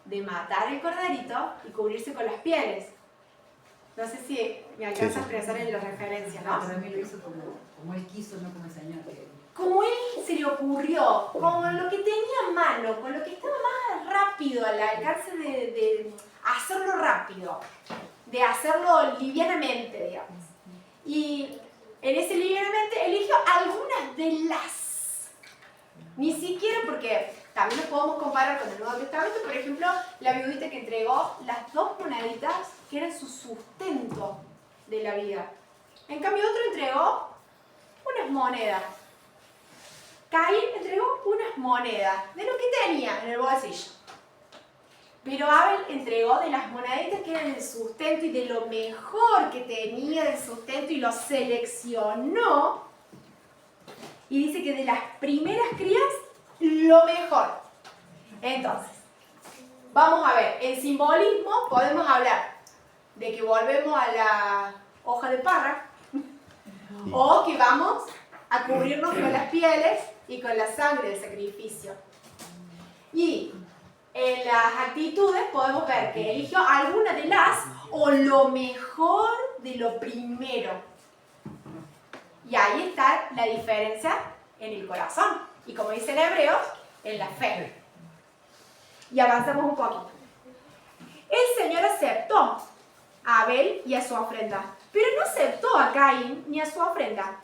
de matar el corderito y cubrirse con las pieles. No sé si me alcanza a expresar en la referencia, ¿no? Para mí lo hizo como él quiso, no como el Señor. Como él se le ocurrió, con lo que tenía a mano, con lo que estaba más rápido al alcance de hacerlo rápido, de hacerlo livianamente, digamos. Y en ese livianamente eligió algunas de las, ni siquiera porque también lo podemos comparar con el Nuevo Testamento, por ejemplo, la viudita que entregó las 2 moneditas que eran su sustento de la vida. En cambio otro entregó unas monedas. Caín entregó unas monedas de lo que tenía en el bolsillo. Pero Abel entregó de las moneditas que eran el sustento y de lo mejor que tenía del sustento y lo seleccionó. Y dice que de las primeras crías, lo mejor. Entonces, vamos a ver, en simbolismo podemos hablar de que volvemos a la hoja de parra o que vamos a cubrirnos con las pieles y con la sangre del sacrificio. Y en las actitudes podemos ver que eligió alguna de las o lo mejor de lo primero. Y ahí está la diferencia en el corazón. Y como dicen Hebreos, en la fe. Y avanzamos un poquito. El Señor aceptó a Abel y a su ofrenda, pero no aceptó a Caín ni a su ofrenda.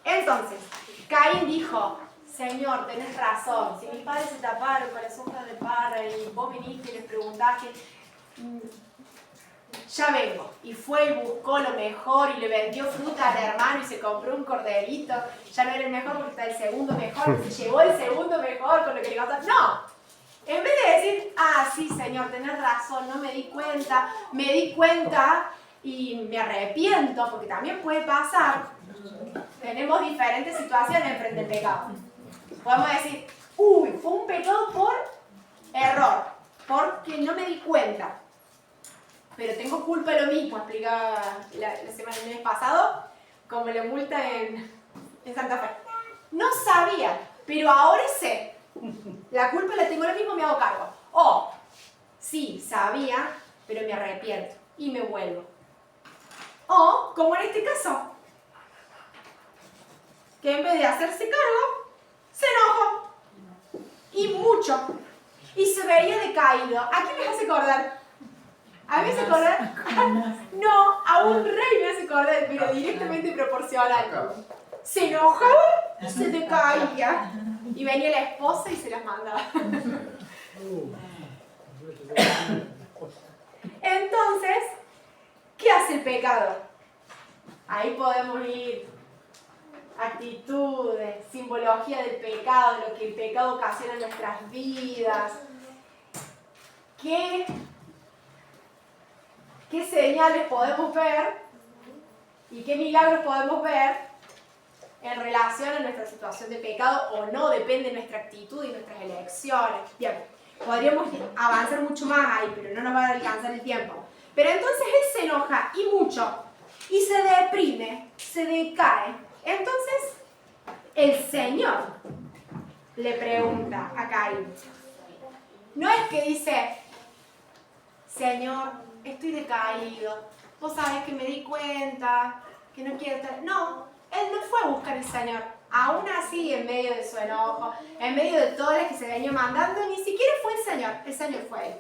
Entonces, Caín dijo: Señor, tenés razón, si mis padres se taparon con las hojas de parra y vos viniste y les preguntaste, ya vengo. Y fue y buscó lo mejor y le vendió fruta al hermano y se compró un corderito. Ya no era el mejor porque está el segundo mejor, se llevó el segundo mejor con lo que le costó. No, en vez de decir, sí Señor, tenés razón, no me di cuenta y me arrepiento, porque también puede pasar. Tenemos diferentes situaciones frente al pecado. Podemos decir, uy, fue un pecado por error, porque no me di cuenta. Pero tengo culpa de lo mismo, explicaba la semana del mes pasado, como la multa en Santa Fe. No sabía, pero ahora sé. La culpa la tengo lo mismo, me hago cargo. O, sí, sabía, pero me arrepiento y me vuelvo. O, como en este caso, que en vez de hacerse cargo, se enojó. Y mucho. Y se veía decaído. ¿A quién les hace acordar? ¿A mí me hace acordar? No, a un rey me hace acordar, pero directamente proporcional. Se enojaba y se decaía. Y venía la esposa y se las mandaba. Entonces, ¿qué hace el pecado? Ahí podemos ir actitudes, simbología del pecado, lo que el pecado ocasiona en nuestras vidas. ¿Qué señales podemos ver y qué milagros podemos ver en relación a nuestra situación de pecado o no? Depende de nuestra actitud y nuestras elecciones. Bien, podríamos avanzar mucho más ahí, pero no nos va a alcanzar el tiempo. Pero entonces él se enoja y mucho, y se deprime, se decae. Entonces, el Señor le pregunta a Caín. No es que dice, Señor, estoy decaído, vos sabés que me di cuenta, que no quiero estar... No, él no fue a buscar al Señor. Aún así, en medio de su enojo, en medio de todas las que se venía mandando, ni siquiera fue el Señor fue él.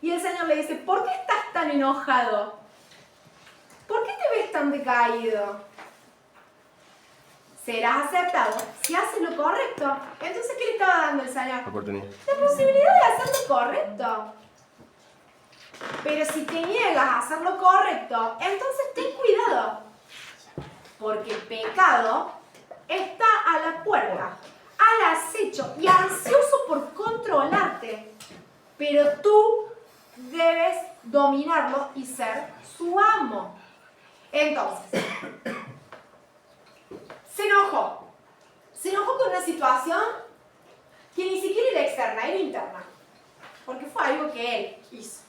Y el Señor le dice, ¿por qué estás tan enojado? ¿Por qué te ves tan decaído? Serás aceptado si haces lo correcto. Entonces, ¿qué le estaba dando el Señor? Oportunidad. La posibilidad de hacer lo correcto. Pero si te niegas a hacer lo correcto, entonces ten cuidado. Porque el pecado está a la puerta, al acecho y ansioso por controlarte. Pero tú debes dominarlo y ser su amo. Entonces, se enojó. Se enojó con una situación que ni siquiera era externa, era interna. Porque fue algo que él hizo.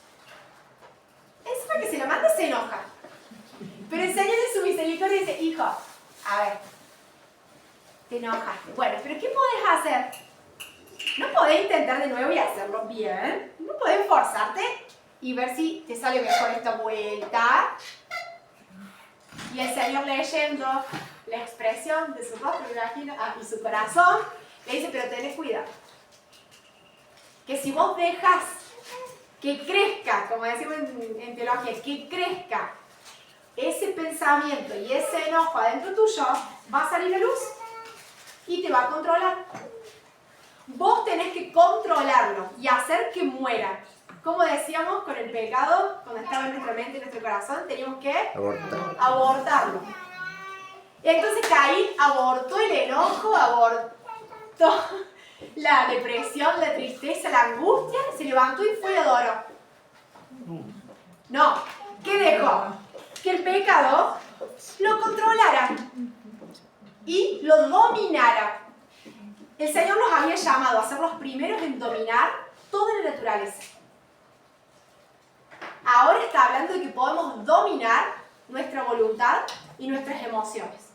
Encima que se la manda, se enoja. Pero el Señor en su misericordia dice, hijo, a ver, te enojaste. Bueno, pero ¿qué podés hacer? No podés intentar de nuevo y hacerlo bien. No podés forzarte y ver si te sale mejor esta vuelta. Y el Señor, leyendo la expresión de su rostro y su corazón, le dice, pero tenés cuidado. Que si vos dejas que crezca, como decimos en teología, que crezca ese pensamiento y ese enojo adentro tuyo, va a salir a luz y te va a controlar. Vos tenés que controlarlo y hacer que muera. Como decíamos, con el pecado, cuando estaba en nuestra mente y en nuestro corazón, teníamos que abortarlo. Y entonces Caín abortó el enojo, abortó la depresión, la tristeza, la angustia, se levantó y fue y adoró. No, ¿qué dejó? Que el pecado lo controlara y lo dominara. El Señor nos había llamado a ser los primeros en dominar toda la naturaleza. Ahora está hablando de que podemos dominar nuestra voluntad y nuestras emociones.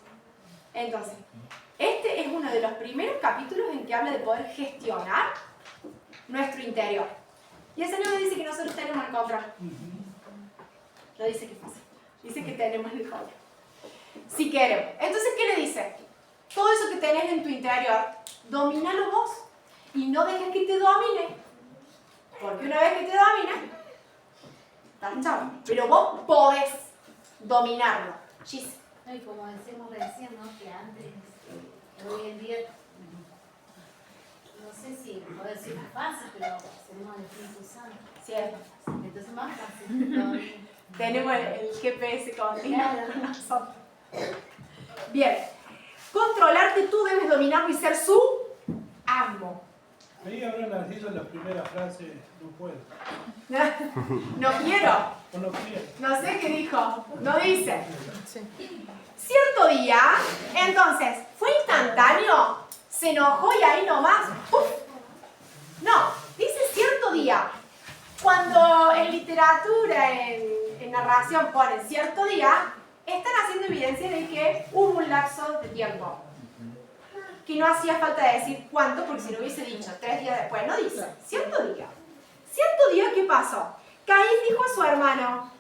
Entonces, este es uno de los primeros capítulos en que habla de poder gestionar nuestro interior. Y el Señor dice que nosotros tenemos el control. No dice que es fácil. Dice que tenemos el control. Si queremos. Entonces, ¿qué le dice? Todo eso que tenés en tu interior, domínalo vos. Y no dejes que te domine. Porque una vez que te domina, estás chavo. Pero vos podés dominarlo. Gis. Y como decimos recién, ¿no? Que antes, hoy en día, no sé si puedo decir más fácil, pero tenemos el Espíritu Santo. Cierto. Entonces más fácil. Tenemos el GPS contigo. Claro. Nosotros. Bien. Controlarte tú, debes dominarlo y ser su amo. Ahí habrá nacido la primera frase, no puedo. No quiero. O no quiero. No sé qué dijo. No dice. Cierto día, entonces, ¿fue instantáneo? se enojó y ahí nomás, ¡puf! No, dice cierto día. Cuando en literatura, en narración ponen cierto día, están haciendo evidencia de que hubo un lapso de tiempo. Que no hacía falta decir cuánto, porque si no hubiese dicho 3 días después, no dice, cierto día. Cierto día, ¿qué pasó? Caín dijo a su hermano,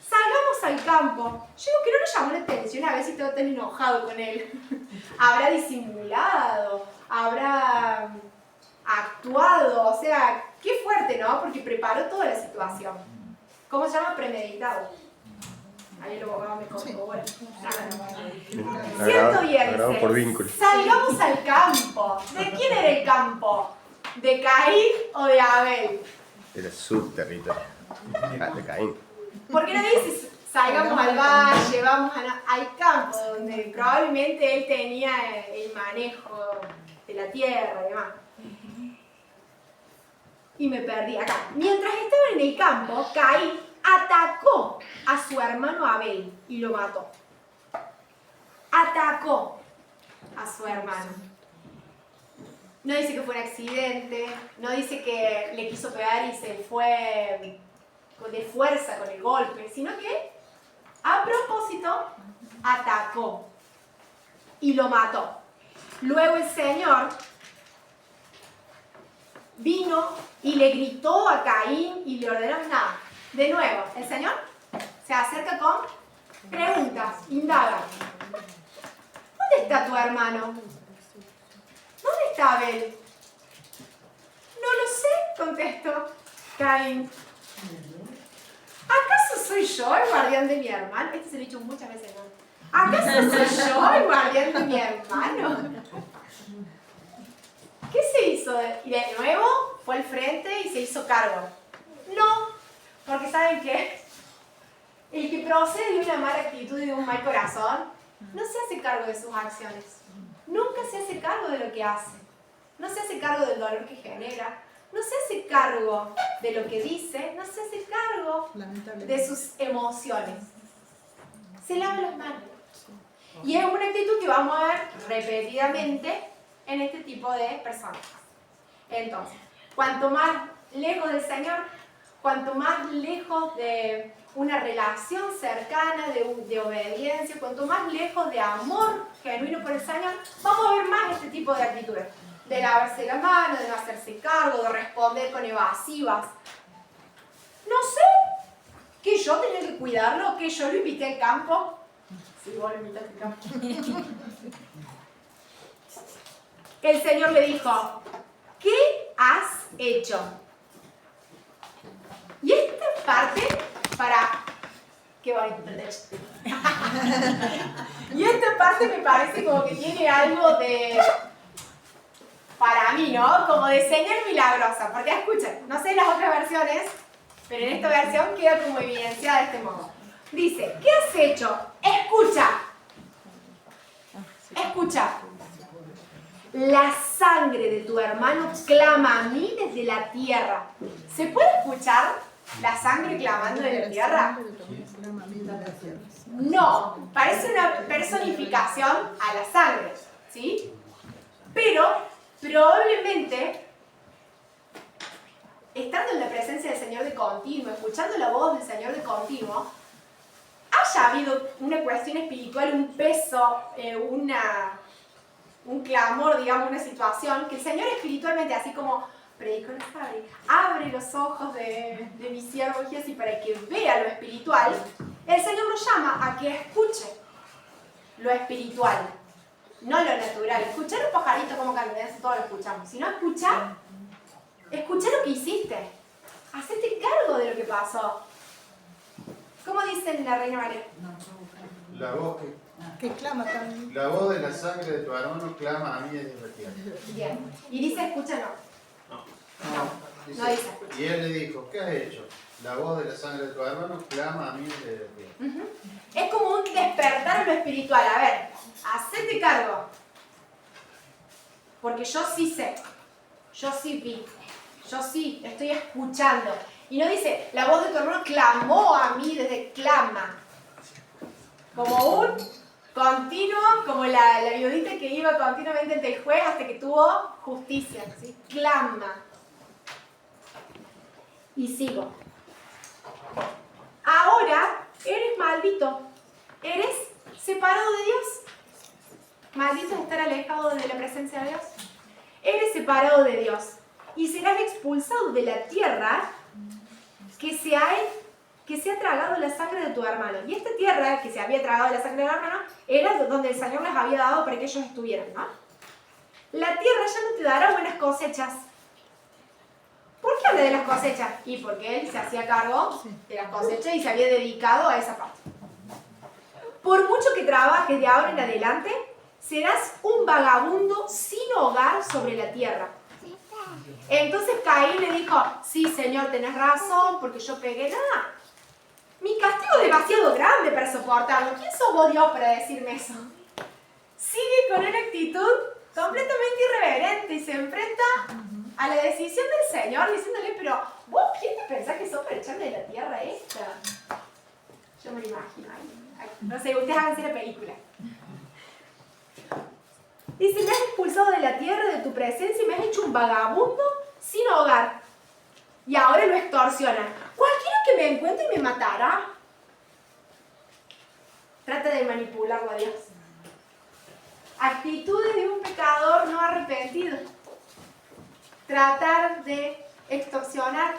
salgamos al campo. Yo digo que no le llamó la atención a ver si estaba tan enojado con él. Habrá disimulado, habrá actuado, o sea, qué fuerte, ¿no? Porque preparó toda la situación. ¿Cómo se llama? Premeditado. Ahí el abogado me contó, bueno. Cierto día Agrado por vínculo. dice, salgamos al campo. ¿De quién era el campo? ¿De Caín o de Abel? Era su territorio. De Caín. ¿Por qué no dices salgamos al valle, vamos al campo, donde probablemente él tenía el manejo de la tierra y demás? Y me perdí acá. Mientras estaban en el campo, Caín atacó a su hermano Abel y lo mató. Atacó a su hermano. No dice que fue un accidente, no dice que le quiso pegar y se fue de fuerza con el golpe, sino que a propósito atacó y lo mató. Luego el Señor vino y le gritó a Caín y le ordenó nada. De nuevo, el Señor se acerca con preguntas, indaga. ¿Dónde está tu hermano? ¿Dónde está Abel? No lo sé, contestó Caín. ¿Acaso soy yo el guardián de mi hermano? Este se lo he dicho muchas veces, ¿no? ¿Acaso soy yo el guardián de mi hermano? ¿Qué se hizo? Y de nuevo fue al frente y se hizo cargo. No, porque ¿saben qué? El que procede de una mala actitud y de un mal corazón no se hace cargo de sus acciones. Nunca se hace cargo de lo que hace. No se hace cargo del dolor que genera. No se hace cargo de lo que dice. No se hace cargo de sus emociones. Se lava las manos. Y es una actitud que vamos a ver repetidamente en este tipo de personas. Entonces, cuanto más lejos del Señor, cuanto más lejos de una relación cercana, de obediencia, cuanto más lejos de amor genuino por el Señor, vamos a ver más este tipo de actitudes. De lavarse la mano, de no hacerse cargo, de responder con evasivas. No sé, que yo tenía que cuidarlo, que yo lo invité al campo. Sí, vos lo invitaste al campo. El Señor le dijo, ¿qué has hecho? Y esta parte, qué bonito pretexto. Y esta parte me parece como que tiene algo de, para mí, ¿no? Como de señal milagrosa. Porque escuchen, no sé las otras versiones, pero en esta versión queda como evidenciada de este modo. Dice, ¿qué has hecho? Escucha. Escucha. La sangre de tu hermano clama a mí desde la tierra. ¿Se puede escuchar la sangre clamando desde la tierra? No, parece una personificación a la sangre, ¿sí? Pero probablemente, estando en la presencia del Señor de continuo, escuchando la voz del Señor de continuo, haya habido una cuestión espiritual, un peso, un clamor, digamos, una situación, que el Señor espiritualmente, así como predicó la Fabri, abre los ojos de mi siervo Giesi para que vea lo espiritual, el Señor lo llama a que escuche lo espiritual, no lo natural. Escuchar un pajarito como canta, eso todos lo escuchamos, sino escuchar lo que hiciste, hacerte cargo de lo que pasó. ¿Cómo dice la Reina María? La voz que clama también. La voz de la sangre de tu hermano clama a mí desde la tierra. Bien. ¿Y dice escucha no? No dice escucha. Y él le dijo, ¿qué has hecho? La voz de la sangre de tu hermano clama a mí desde la tierra. Es como un despertar a lo espiritual. A ver, hacete cargo. Porque yo sí sé, yo sí vi, yo sí estoy escuchando. Y no dice, la voz de tu hermano clamó a mí desde clama. Como un Continuo, como la viudita que iba continuamente ante el juez hasta que tuvo justicia. ¿Sí? Clama. Y sigo. Ahora eres maldito. Eres separado de Dios. Maldito es estar alejado de la presencia de Dios. Eres separado de Dios. Y serás expulsado de la tierra que se ha tragado la sangre de tu hermano. Y esta tierra que se había tragado la sangre del hermano era donde el Señor les había dado para que ellos estuvieran, ¿no? La tierra ya no te dará buenas cosechas. ¿Por qué habla de las cosechas? Y porque él se hacía cargo de las cosechas y se había dedicado a esa parte. Por mucho que trabajes de ahora en adelante, serás un vagabundo sin hogar sobre la tierra. Entonces Caín le dijo, sí, Señor, tenés razón, porque yo pegué nada. Mi castigo es demasiado grande para soportarlo. ¿Quién sos vos, Dios, para decirme eso? Sigue con una actitud completamente irreverente y se enfrenta a la decisión del Señor diciéndole, pero ¿vos quién te pensás que sos para echarme de la tierra esta? Yo me lo imagino ahí. No sé, ustedes háganse la película. Dice, me has expulsado de la tierra, de tu presencia, y me has hecho un vagabundo sin hogar. Y ahora lo extorsiona. Cualquiera que me encuentre me matará. Trata de manipularlo a Dios. Actitudes de un pecador no arrepentido. Tratar de extorsionar.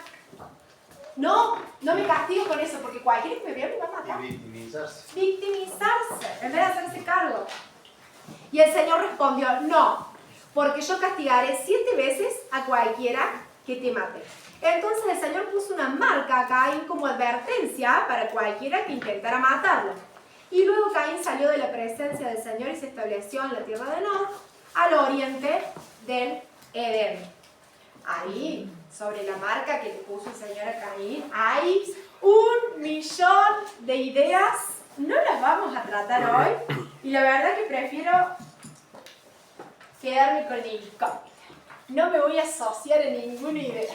No me castigo con eso, porque cualquiera que me vea me va a matar. Victimizarse. Victimizarse, en vez de hacerse cargo. Y el Señor respondió, no, porque yo castigaré 7 veces a cualquiera que te mate. Entonces el Señor puso una marca a Caín como advertencia para cualquiera que intentara matarlo. Y luego Caín salió de la presencia del Señor y se estableció en la tierra de Nod, al oriente del Edén. Ahí, sobre la marca que le puso el Señor a Caín, hay 1.000.000 de ideas. No las vamos a tratar hoy. Y la verdad que prefiero quedarme con la incógnita. No me voy a asociar en ninguna idea.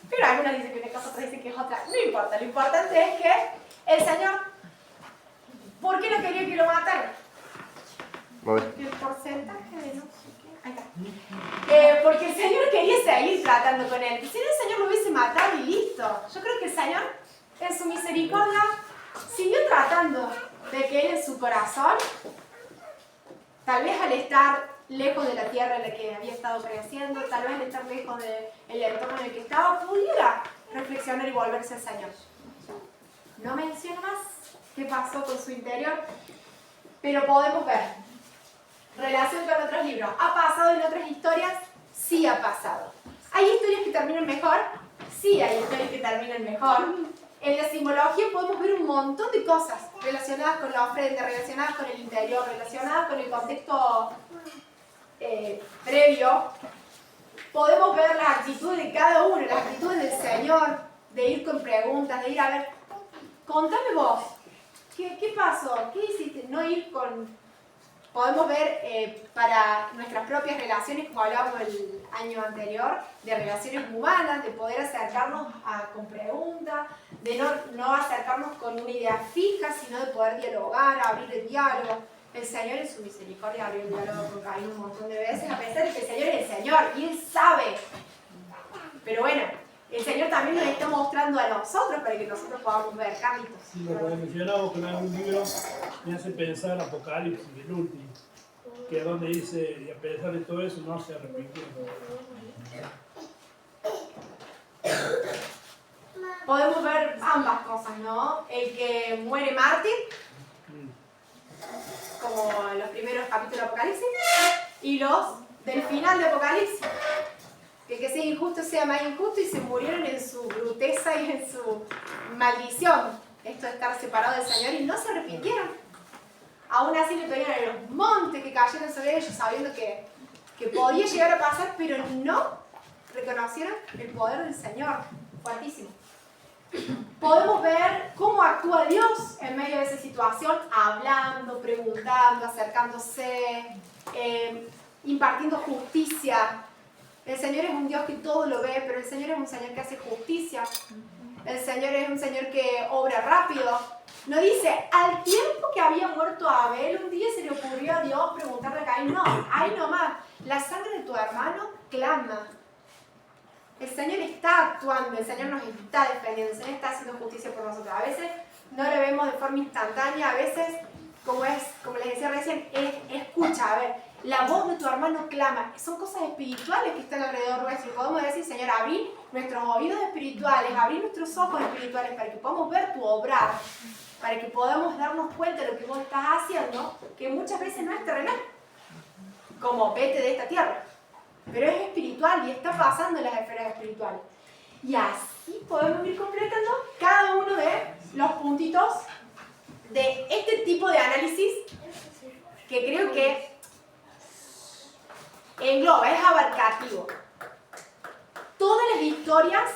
Pero algunas dicen que una cosa, otras dicen que es otra. No importa, lo importante es que el Señor, ¿por qué no quería que lo mataran? Porque el porcentaje de no sé qué. Ahí está. Porque el Señor quería seguir tratando con él. Si no, el Señor lo hubiese matado y listo. Yo creo que el Señor, en su misericordia, siguió tratando de que él en su corazón, tal vez al estar lejos de la tierra en la que había estado creciendo, tal vez al estar lejos del entorno en el que estaba, pudiera reflexionar y volverse al Señor. No menciono más qué pasó con su interior, pero podemos ver relación con otros libros. ¿Ha pasado en otras historias? Sí ha pasado. ¿Hay historias que terminan mejor? Sí hay historias que terminan mejor. En la simbología podemos ver un montón de cosas relacionadas con la ofrenda, relacionadas con el interior, relacionadas con el contexto previo. Podemos ver las actitudes de cada uno, las actitudes del Señor, de ir con preguntas, de ir a ver, contame vos, ¿qué pasó? ¿Qué hiciste? No ir con... Podemos ver para nuestras propias relaciones, como hablábamos el año anterior, de relaciones humanas, de poder acercarnos con preguntas, de no acercarnos con una idea fija, sino de poder dialogar, abrir el diálogo. El Señor en su misericordia abrió el diálogo con Caín un montón de veces, a pesar de que el Señor es el Señor y Él sabe. Pero bueno, el Señor también nos está mostrando a nosotros para que nosotros podamos ver cambios. Si lo mencionamos con algún libro, me hace pensar Apocalipsis, el último, que es donde dice, y a pesar de todo eso, no se arrepintieron. Podemos ver ambas cosas, ¿no? El que muere mártir, como en los primeros capítulos de Apocalipsis, y los del final de Apocalipsis. Que el que sea injusto sea más injusto y se murieron en su bruteza y en su maldición. Esto de estar separado del Señor y no se arrepintieron. Aún así le pedían a los montes que cayeron sobre ellos sabiendo que podía llegar a pasar, pero no reconocieron el poder del Señor. Fuertísimo. Podemos ver cómo actúa Dios en medio de esa situación, hablando, preguntando, acercándose, impartiendo justicia. El Señor es un Dios que todo lo ve, pero el Señor es un Señor que hace justicia. El Señor es un Señor que obra rápido. No dice, al tiempo que había muerto Abel, un día se le ocurrió a Dios preguntarle a Caín. No, ahí nomás, la sangre de tu hermano clama. El Señor está actuando, el Señor nos está defendiendo, el Señor está haciendo justicia por nosotros. A veces no lo vemos de forma instantánea, a veces, como les decía recién, escucha, a ver, la voz de tu hermano clama. Son cosas espirituales que están alrededor nuestro. Podemos decir, Señor, abrí nuestros oídos espirituales, abrí nuestros ojos espirituales para que podamos ver tu obrar, para que podamos darnos cuenta de lo que vos estás haciendo, que muchas veces no es terrenal, como vete de esta tierra, pero es espiritual y está pasando en las esferas espirituales. Y así podemos ir completando cada uno de los puntitos de este tipo de análisis que creo que engloba, es abarcativo. Todas las historias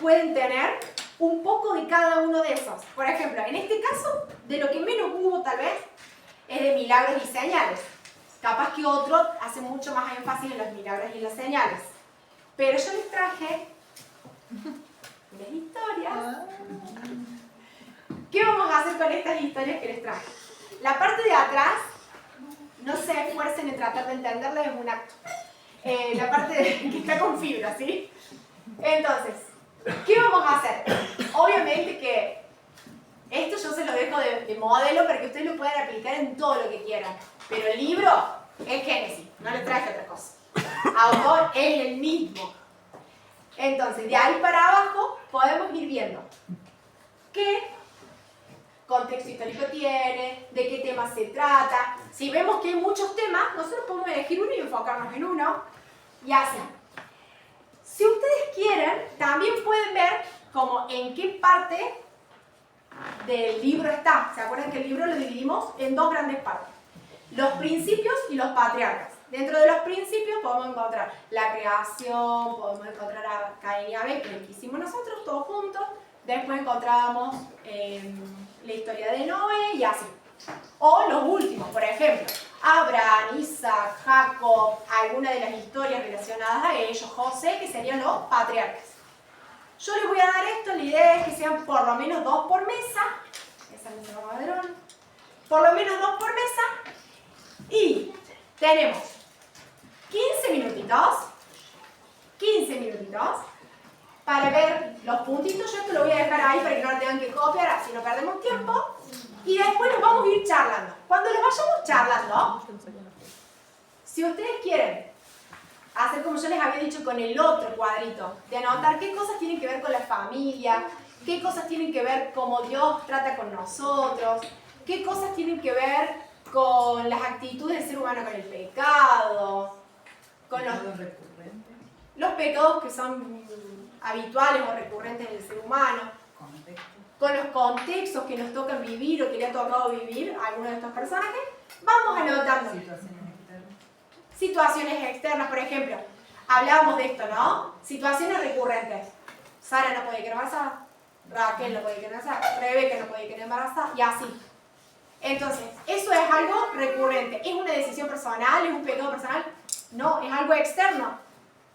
pueden tener un poco de cada uno de esos. Por ejemplo, en este caso, de lo que menos hubo tal vez, es de milagros y señales. Capaz que otro hace mucho más énfasis en los milagros y en las señales. Pero yo les traje unas historias. ¿Qué vamos a hacer con estas historias que les traje? La parte de atrás, no se esfuercen en tratar de entenderla, es un acto. La parte que está con fibra, ¿sí? Entonces, ¿qué vamos a hacer? Obviamente que esto yo se lo dejo de modelo para que ustedes lo puedan aplicar en todo lo que quieran. Pero el libro es Génesis, no les traje otra cosa. Autor es el mismo. Entonces, de ahí para abajo podemos ir viendo qué contexto histórico tiene, de qué tema se trata. Si vemos que hay muchos temas, nosotros podemos elegir uno y enfocarnos en uno. Y así. Si ustedes quieren, también pueden ver como en qué parte del libro está. ¿Se acuerdan que el libro lo dividimos en dos grandes partes? Los principios y los patriarcas. Dentro de los principios podemos encontrar la creación, podemos encontrar a Caín y Abel, que es lo que hicimos nosotros todos juntos. Después encontramos la historia de Noé y así. O los últimos, por ejemplo, Abraham, Isaac, Jacob, alguna de las historias relacionadas a ellos, José, que serían los patriarcas. Yo les voy a dar esto, la idea es que sean por lo menos 2 por mesa. Esa mesa va a ver. Por lo menos 2 por mesa. Y tenemos 15 minutitos para ver los puntitos. Yo esto lo voy a dejar ahí para que no lo tengan que copiar, así no perdemos tiempo. Y después nos vamos a ir charlando. Cuando lo vayamos charlando, si ustedes quieren hacer como yo les había dicho con el otro cuadrito, de anotar qué cosas tienen que ver con la familia, qué cosas tienen que ver cómo Dios trata con nosotros, qué cosas tienen que ver con las actitudes del ser humano con el pecado, con los pecados que son habituales o recurrentes en el ser humano, con los contextos que nos tocan vivir o que le ha tocado vivir a alguno de estos personajes. Vamos anotando. Situaciones externas, por ejemplo. Hablábamos de esto, ¿no? Situaciones recurrentes. Sara no podía quedar embarazada, Raquel no podía quedar embarazada, Rebeca no podía quedar embarazada, y así. Entonces, eso es algo recurrente. ¿Es una decisión personal? ¿Es un pecado personal? No, es algo externo.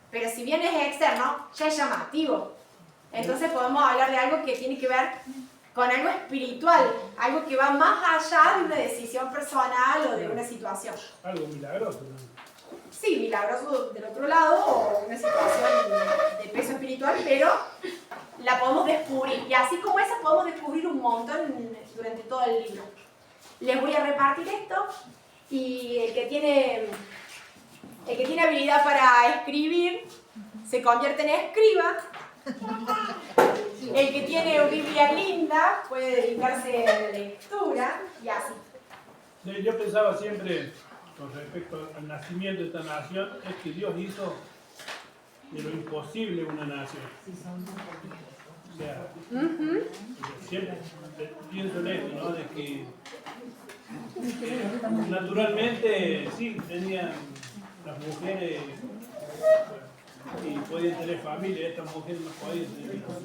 Pero si bien es externo, ya es llamativo. Entonces podemos hablar de algo que tiene que ver con algo espiritual, algo que va más allá de una decisión personal o de una situación. Algo milagroso, ¿no? Sí, milagroso del otro lado, o una situación de peso espiritual, pero la podemos descubrir. Y así como esa podemos descubrir un montón durante todo el libro. Les voy a repartir esto y el que tiene habilidad para escribir se convierte en escriba. El que tiene una Biblia linda puede dedicarse a la lectura y así. Sí, yo pensaba siempre, con respecto al nacimiento de esta nación, es que Dios hizo de lo imposible una nación. O sea, siempre pienso en esto, ¿no? De que naturalmente sí tenían las mujeres y podían tener familia, estas mujeres no podían tener hijos.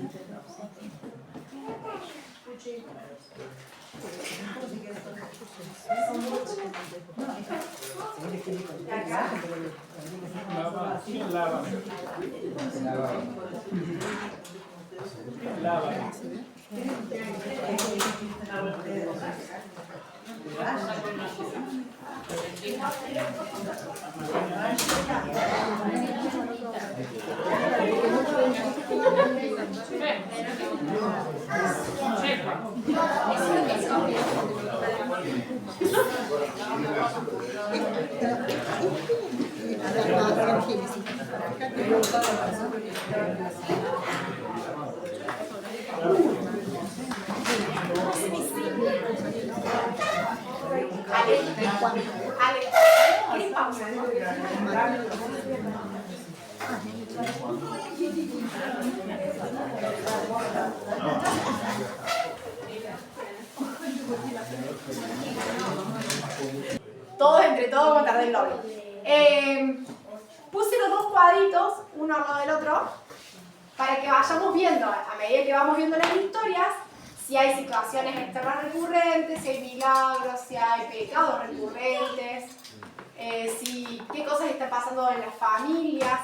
¿Quién lava? ¿Quién lava? Ale, ¿quieres pausa? Todos entre todos con tardé el doble. Puse los dos cuadritos, uno al lado del otro, para que vayamos viendo, a medida que vamos viendo las historias, si hay situaciones externas recurrentes, si hay milagros, si hay pecados recurrentes, qué cosas están pasando en las familias.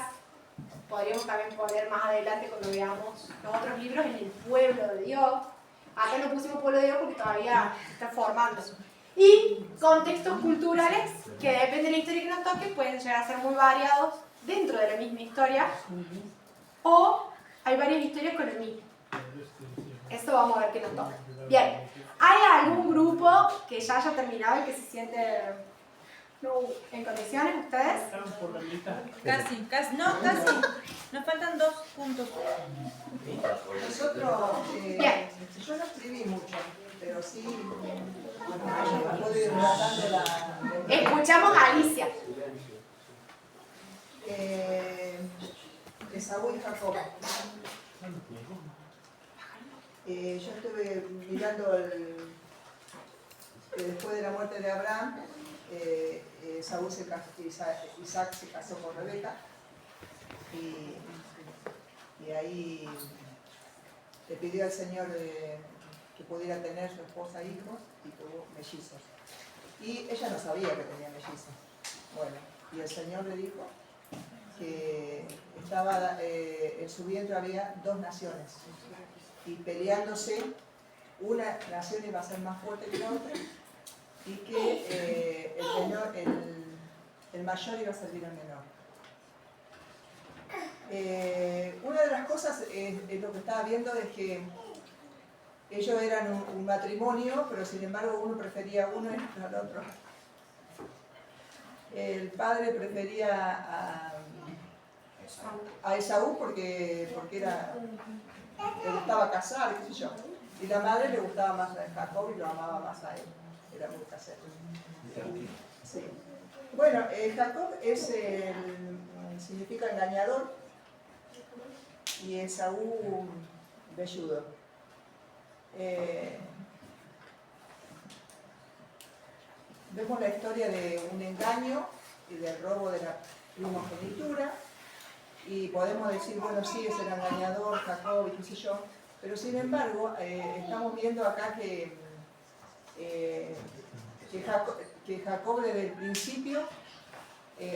Podríamos también poner más adelante cuando veamos los otros libros en el pueblo de Dios. Acá no pusimos pueblo de Dios porque todavía está formando. Y contextos culturales que depende de la historia que nos toque, pueden llegar a ser muy variados dentro de la misma historia, o hay varias historias con el mismo. Esto vamos a ver qué nos toca. Bien, ¿hay algún grupo que ya haya terminado y que se siente en condiciones ustedes? Estamos por la mitad. Casi. Nos faltan 2 puntos. Nosotros, Bien. yo no escribí mucho, pero sí, bueno, yo puedo ir relatando la... Escuchamos a Alicia. Esaú y Jacob. Yo estuve mirando después de la muerte de Abraham, Isaac se casó con Rebeca y ahí le pidió al Señor que pudiera tener su esposa e hijos y tuvo mellizos. Y ella no sabía que tenía mellizos. Bueno, y el Señor le dijo que en su vientre había 2 naciones y peleándose, una nación iba a ser más fuerte que la otra y que el mayor iba a servir al menor. Una de las cosas es lo que estaba viendo es que ellos eran un matrimonio, pero sin embargo uno prefería a uno y al otro. El padre prefería a Esaú porque le gustaba cazar, qué sé yo. Y la madre le gustaba más a Jacob y lo amaba más a él. Era muy casero. Sí. Bueno, Jacob significa engañador y Esaú velludo. Vemos la historia de un engaño y del robo de la primogenitura y podemos decir, bueno, sí, es el engañador, Jacob y qué sé yo, pero sin embargo estamos viendo acá que Jacob desde el principio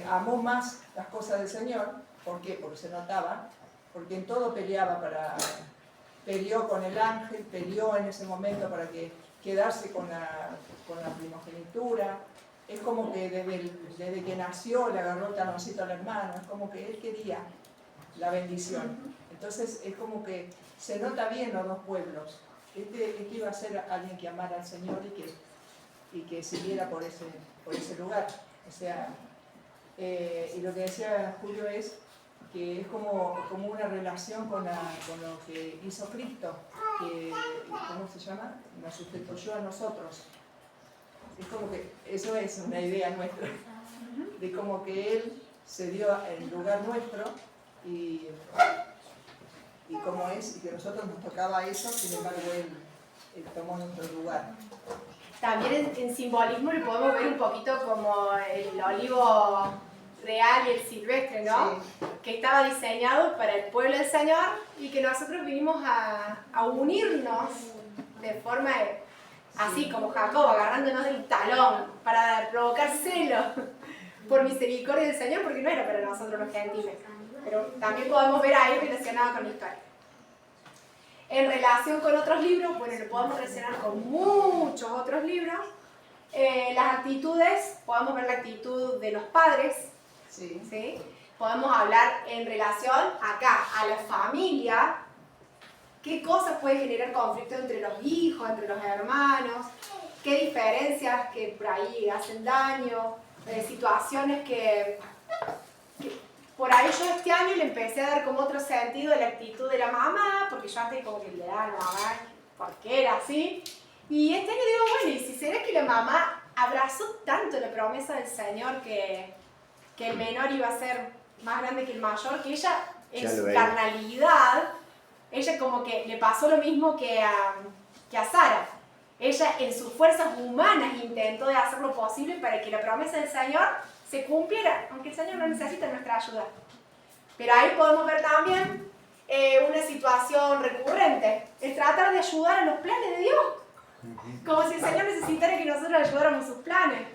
amó más las cosas del Señor. ¿Por qué? Porque se notaba, porque en todo peleó con el ángel, peleó en ese momento para quedarse con la primogenitura. Es como que desde que nació le agarró el taloncito al hermano, es como que él quería la bendición. Entonces es como que se nota bien los dos pueblos. Este iba a ser alguien que amara al Señor y que siguiera por ese lugar. O sea, y lo que decía Julio es que es como una relación con lo que hizo Cristo, que, ¿cómo se llama? Nos sustituyó a nosotros. Es como que eso es una idea nuestra, de como que Él se dio en lugar nuestro y como es, y que a nosotros nos tocaba eso, sin embargo Él tomó nuestro lugar. También en simbolismo lo podemos ver un poquito como el olivo real y el silvestre, ¿no? Sí. Que estaba diseñado para el pueblo del Señor y que nosotros vinimos a unirnos de forma así como Jacob, agarrándonos del talón para provocar celo por misericordia del Señor, porque no era para nosotros los gentiles, pero también podemos ver ahí relacionado con la historia. En relación con otros libros, bueno, lo podemos relacionar con muchos otros libros. Las actitudes, podemos ver la actitud de los padres, Sí. ¿sí? Podemos hablar en relación acá a la familia, qué cosas puede generar conflicto entre los hijos, entre los hermanos, qué diferencias que por ahí hacen daño, situaciones que por ahí yo este año le empecé a dar como otro sentido a la actitud de la mamá, porque yo antes como que le daba a la mamá porque era así. Y este año digo, bueno, ¿y si será que la mamá abrazó tanto la promesa del Señor que el menor iba a ser más grande que el mayor, que ella en su carnalidad, ella como que le pasó lo mismo que a Sara. Ella en sus fuerzas humanas intentó de hacer lo posible para que la promesa del Señor se cumpliera, aunque el Señor no necesita nuestra ayuda. Pero ahí podemos ver también una situación recurrente, es tratar de ayudar a los planes de Dios, como si el Señor necesitara que nosotros ayudáramos sus planes.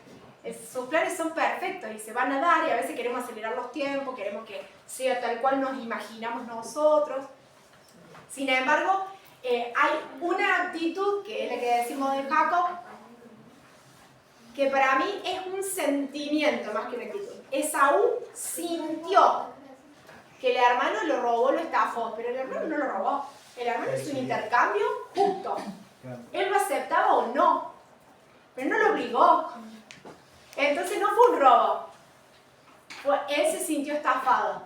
Sus planes son perfectos y se van a dar, y a veces queremos acelerar los tiempos, queremos que sea tal cual nos imaginamos nosotros. Sin embargo, hay una actitud, que es la que decimos de Jacob, que para mí es un sentimiento más que una actitud. Esaú sintió que el hermano lo robó, lo estafó, pero el hermano no lo robó. El hermano hizo un intercambio justo. Él lo aceptaba o no, pero no lo obligó. Entonces no fue un robo. Él se sintió estafado,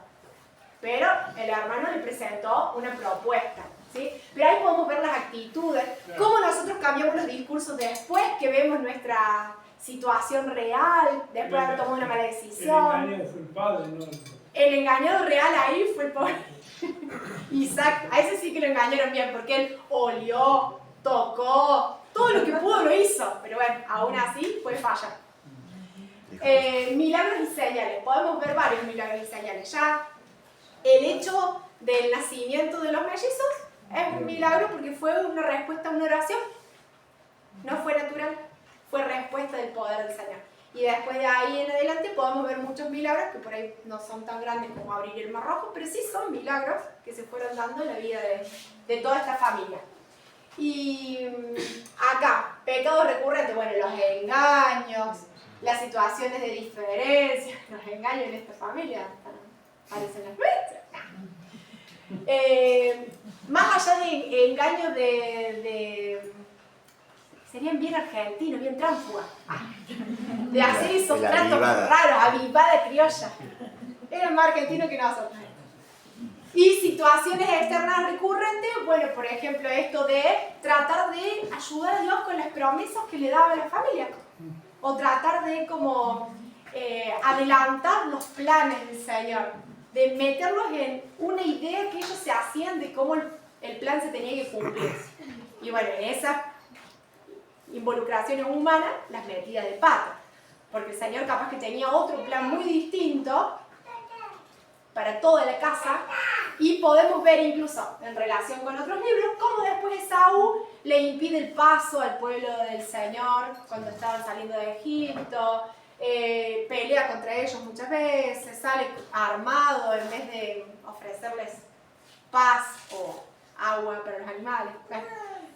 pero el hermano le presentó una propuesta, ¿sí? Pero ahí podemos ver las actitudes, cómo nosotros cambiamos los discursos después que vemos nuestra situación real, después de haber tomado una mala decisión. El engañado fue el padre, ¿no? El engañado real ahí fue el pobre Isaac. A ese sí que lo engañaron bien, porque él olió, tocó, todo lo que pudo lo hizo, pero bueno, aún así fue falla. Milagros y señales, podemos ver varios milagros y señales. Ya el hecho del nacimiento de los mellizos es un milagro porque fue una respuesta a una oración, no fue natural, fue respuesta del poder del Señor. Y después de ahí en adelante podemos ver muchos milagros que por ahí no son tan grandes como abrir el Mar Rojo, pero sí son milagros que se fueron dando en la vida de toda esta familia. Y acá, pecados recurrentes, bueno, los engaños, las situaciones de diferencia, los engaños en esta familia parecen las nuestras. Más allá de engaños serían bien argentinos, bien tránsfugas, de hacer esos platos raros, avivada criolla. Eran más argentinos que nosotros. Y situaciones externas recurrentes, bueno, por ejemplo, esto de tratar de ayudar a Dios con las promesas que le daba a la familia. O tratar de como adelantar los planes del Señor, de meterlos en una idea que ellos se hacían de cómo el plan se tenía que cumplir. Y bueno, en esas involucraciones humanas las metía de pata, porque el Señor capaz que tenía otro plan muy distinto para toda la casa, y podemos ver incluso en relación con otros libros cómo después Esaú le impide el paso al pueblo del Señor cuando estaban saliendo de Egipto, pelea contra ellos muchas veces, sale armado en vez de ofrecerles paz o agua para los animales.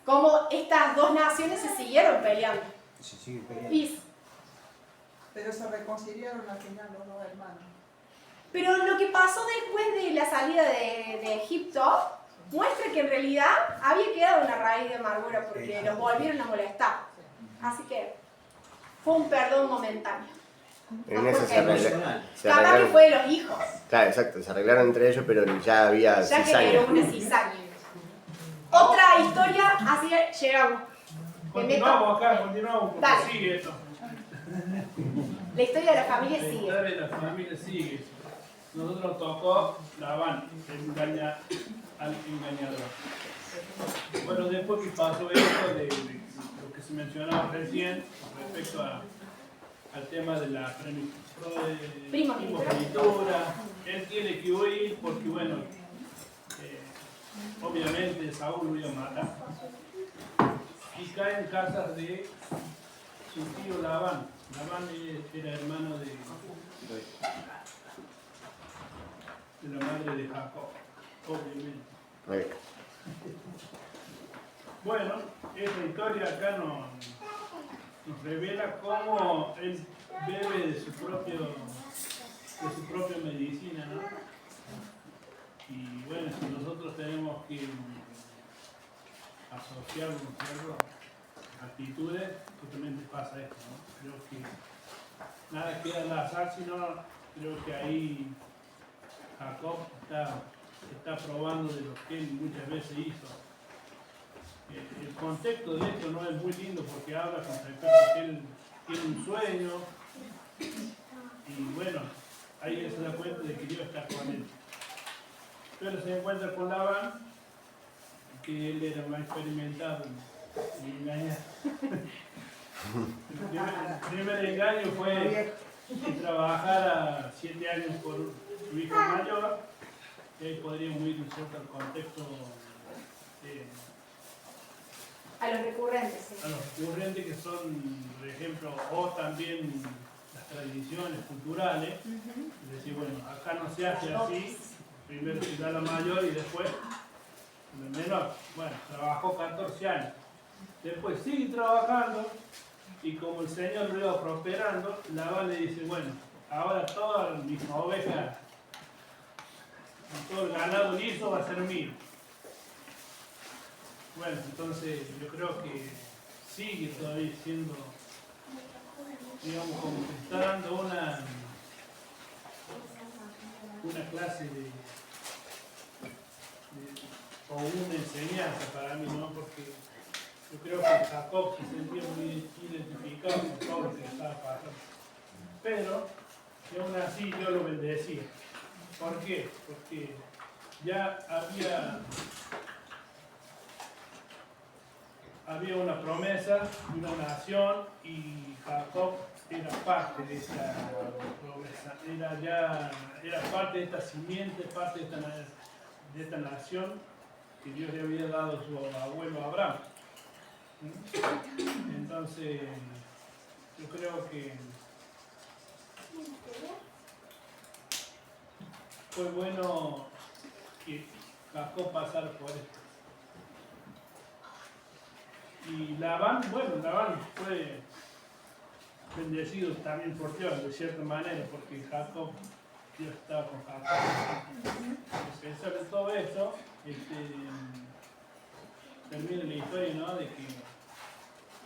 Como estas dos naciones se siguieron peleando. Se sigue peleando. Pero se reconciliaron al final los dos hermanos. Pero lo que pasó después de la salida de Egipto muestra que en realidad había quedado una raíz de amargura porque los volvieron a molestar. Así que fue un perdón momentáneo. En eso se arreglaron. Capaz que fue de los hijos. Claro, exacto, se arreglaron entre ellos, pero ya había Ya que cizaña. era una cizaña. Otra historia, así llegamos. Continuamos acá, continuamos porque Dale. sigue esto. La historia de la familia La sigue. historia de la familia sigue. Nosotros nos tocó Labán, el engaña al engañador. Bueno, después que pasó esto de lo que se mencionaba recién respecto al tema de la primogenitura, él tiene que huir porque, bueno, obviamente Saúl lo iba a matar. Y cae en casas de su tío Labán. Labán era hermano de la madre de Jacob, obviamente. Bueno, esta historia acá nos revela cómo él bebe de su propia medicina, ¿no? Y bueno, si nosotros tenemos que asociarnos actitudes, justamente pasa esto, ¿no? Creo que nada queda al azar, sino creo que ahí Jacob está probando de lo que él muchas veces hizo. El contexto de esto no es muy lindo porque habla con respecto a que él tiene un sueño y bueno, ahí él se da cuenta de que Dios está con él. Pero se encuentra con Labán, que él era más experimentado en engañar. El primer engaño fue trabajar a 7 años por su hijo mayor, y ahí podríamos ir un cierto al contexto A los recurrentes, sí. a los recurrentes que son, por ejemplo, o también las tradiciones culturales, es decir, bueno, acá no se hace así, primero se da la mayor y después la menor. Bueno, trabajó 14 años, después sigue trabajando y como el Señor lo iba prosperando, Labán le dice, bueno, ahora todas mis ovejas, todo el ganado liso va a ser mío. Bueno, entonces yo creo que sigue todavía siendo, digamos, como que está dando una clase o una enseñanza para mí, ¿no? Porque yo creo que Jacob se sentía muy identificado con todo lo que estaba pasando. Pero, y aún así yo lo bendecía. ¿Por qué? Porque ya había una promesa de una nación y Jacob era parte de esa promesa, era parte de esta simiente, parte de esta nación que Dios le había dado a su abuelo Abraham. Entonces, yo creo que fue bueno que Jacob pasara por esto. Y Labán fue bendecido también por Dios, de cierta manera, porque Dios estaba con Jacob. A pesar de todo eso, termina la historia, ¿no? De que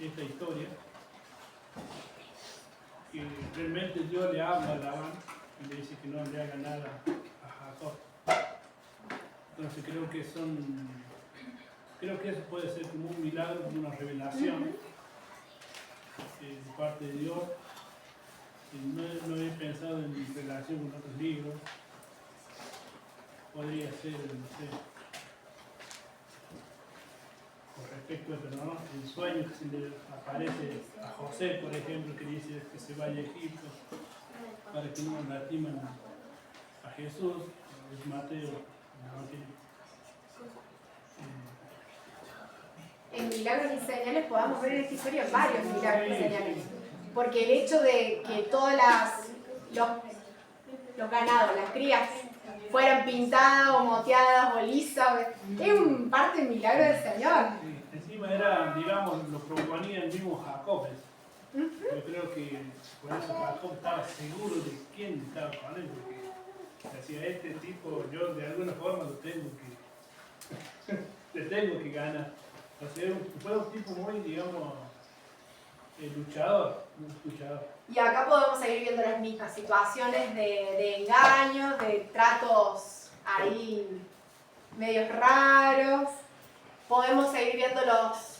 esta historia, que realmente Dios le habla a Labán y le dice que no le haga nada a Jacob. Entonces creo que eso puede ser como un milagro, como una revelación de parte de Dios. No he pensado en relación con otros libros. Podría ser, no sé, con respecto a esto, ¿no? El sueño que se le aparece a José, por ejemplo, que dice que se vaya a Egipto para que no lastimen a Jesús, es Mateo, En milagros y señales podamos ver en esta historia varios milagros y señales. Porque el hecho de que todos los ganados, las crías, fueran pintadas o moteadas o lisas, es un parte del milagro del Señor. Sí, encima era, digamos, lo proponía el mismo Jacob. Yo creo que por eso Jacob estaba seguro de quién estaba con él, porque decía, este tipo, yo de alguna forma le tengo que ganar. O sea, fue un tipo muy, digamos, luchador. Y acá podemos seguir viendo las mismas situaciones de engaños, de tratos ahí medios raros. Podemos seguir viendo los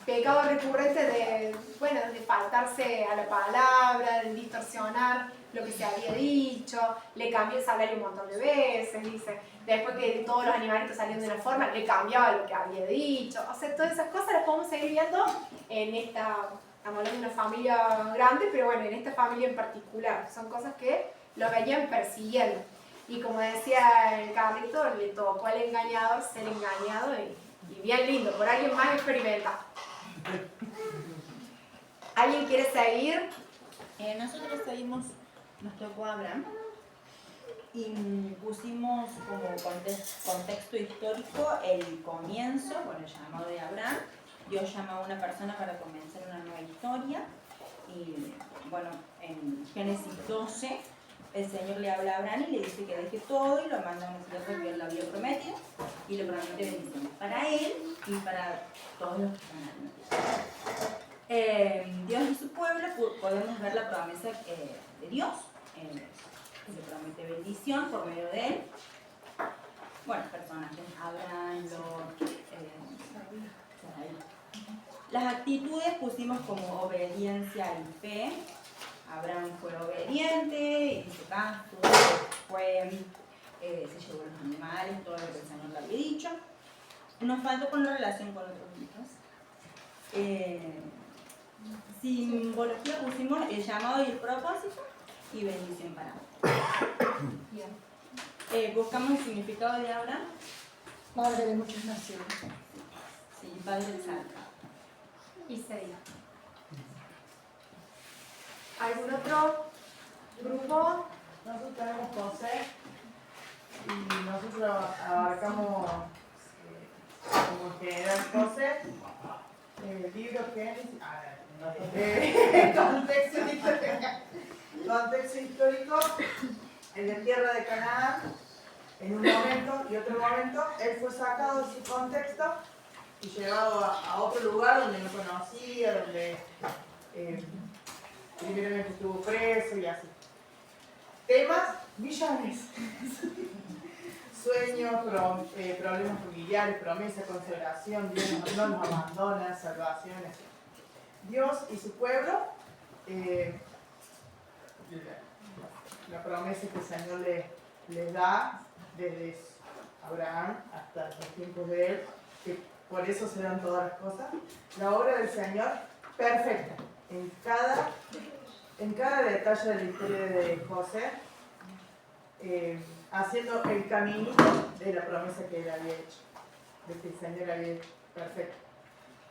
pecados recurrentes de faltarse a la palabra, de distorsionar lo que se había dicho, le cambió el salario un montón de veces, dice, después que todos los animalitos salían de una forma, le cambiaba lo que había dicho. O sea, todas esas cosas las podemos seguir viendo en esta, estamos hablando de una familia grande, pero bueno, en esta familia en particular, son cosas que lo venían persiguiendo. Y como decía el Carlito, le tocó al engañador ser engañado y bien lindo, por alguien más experimentado. ¿Alguien quiere seguir? Nosotros seguimos, nos tocó Abraham y pusimos como contexto histórico el comienzo, el llamado de Abraham. Dios llama a una persona para comenzar una nueva historia y bueno, en Génesis 12 el Señor le habla a Abraham y le dice que deje todo y lo manda a una tierra que él le había prometido y le promete bendiciones para él y para todos los que están en la tierra. Dios y su pueblo, podemos ver la promesa de Dios, que le promete bendición por medio de él. Bueno, personajes, Abraham, Lot, Sarai. Las actitudes pusimos como obediencia y fe. Abraham fue obediente, hizo caso, se llevó los animales, todo lo que el Señor le había dicho. Nos faltó con la relación con otros hijos. Simbología pusimos el llamado y el propósito y bendición para otros. Buscamos el significado de Abraham. Padre de muchas naciones. Sí, padre del santo. Y 6. ¿Algún otro grupo? Nosotros tenemos José y nosotros abarcamos como general José, el libro Génesis, contexto histórico, en la tierra de Canaán, en un momento y otro momento, él fue sacado de su contexto y llevado a otro lugar donde no conocía, donde primeramente estuvo preso y así. Temas, millones. Sueños, problemas familiares, promesa, consagración, Dios no nos abandona, salvación, así. Dios y su pueblo, la promesa que el Señor les da desde Abraham hasta los tiempos de él, que por eso se dan todas las cosas. La obra del Señor, perfecta, en cada detalle de la historia de José, haciendo el camino de la promesa que él había hecho, de que el Señor había hecho, perfecto.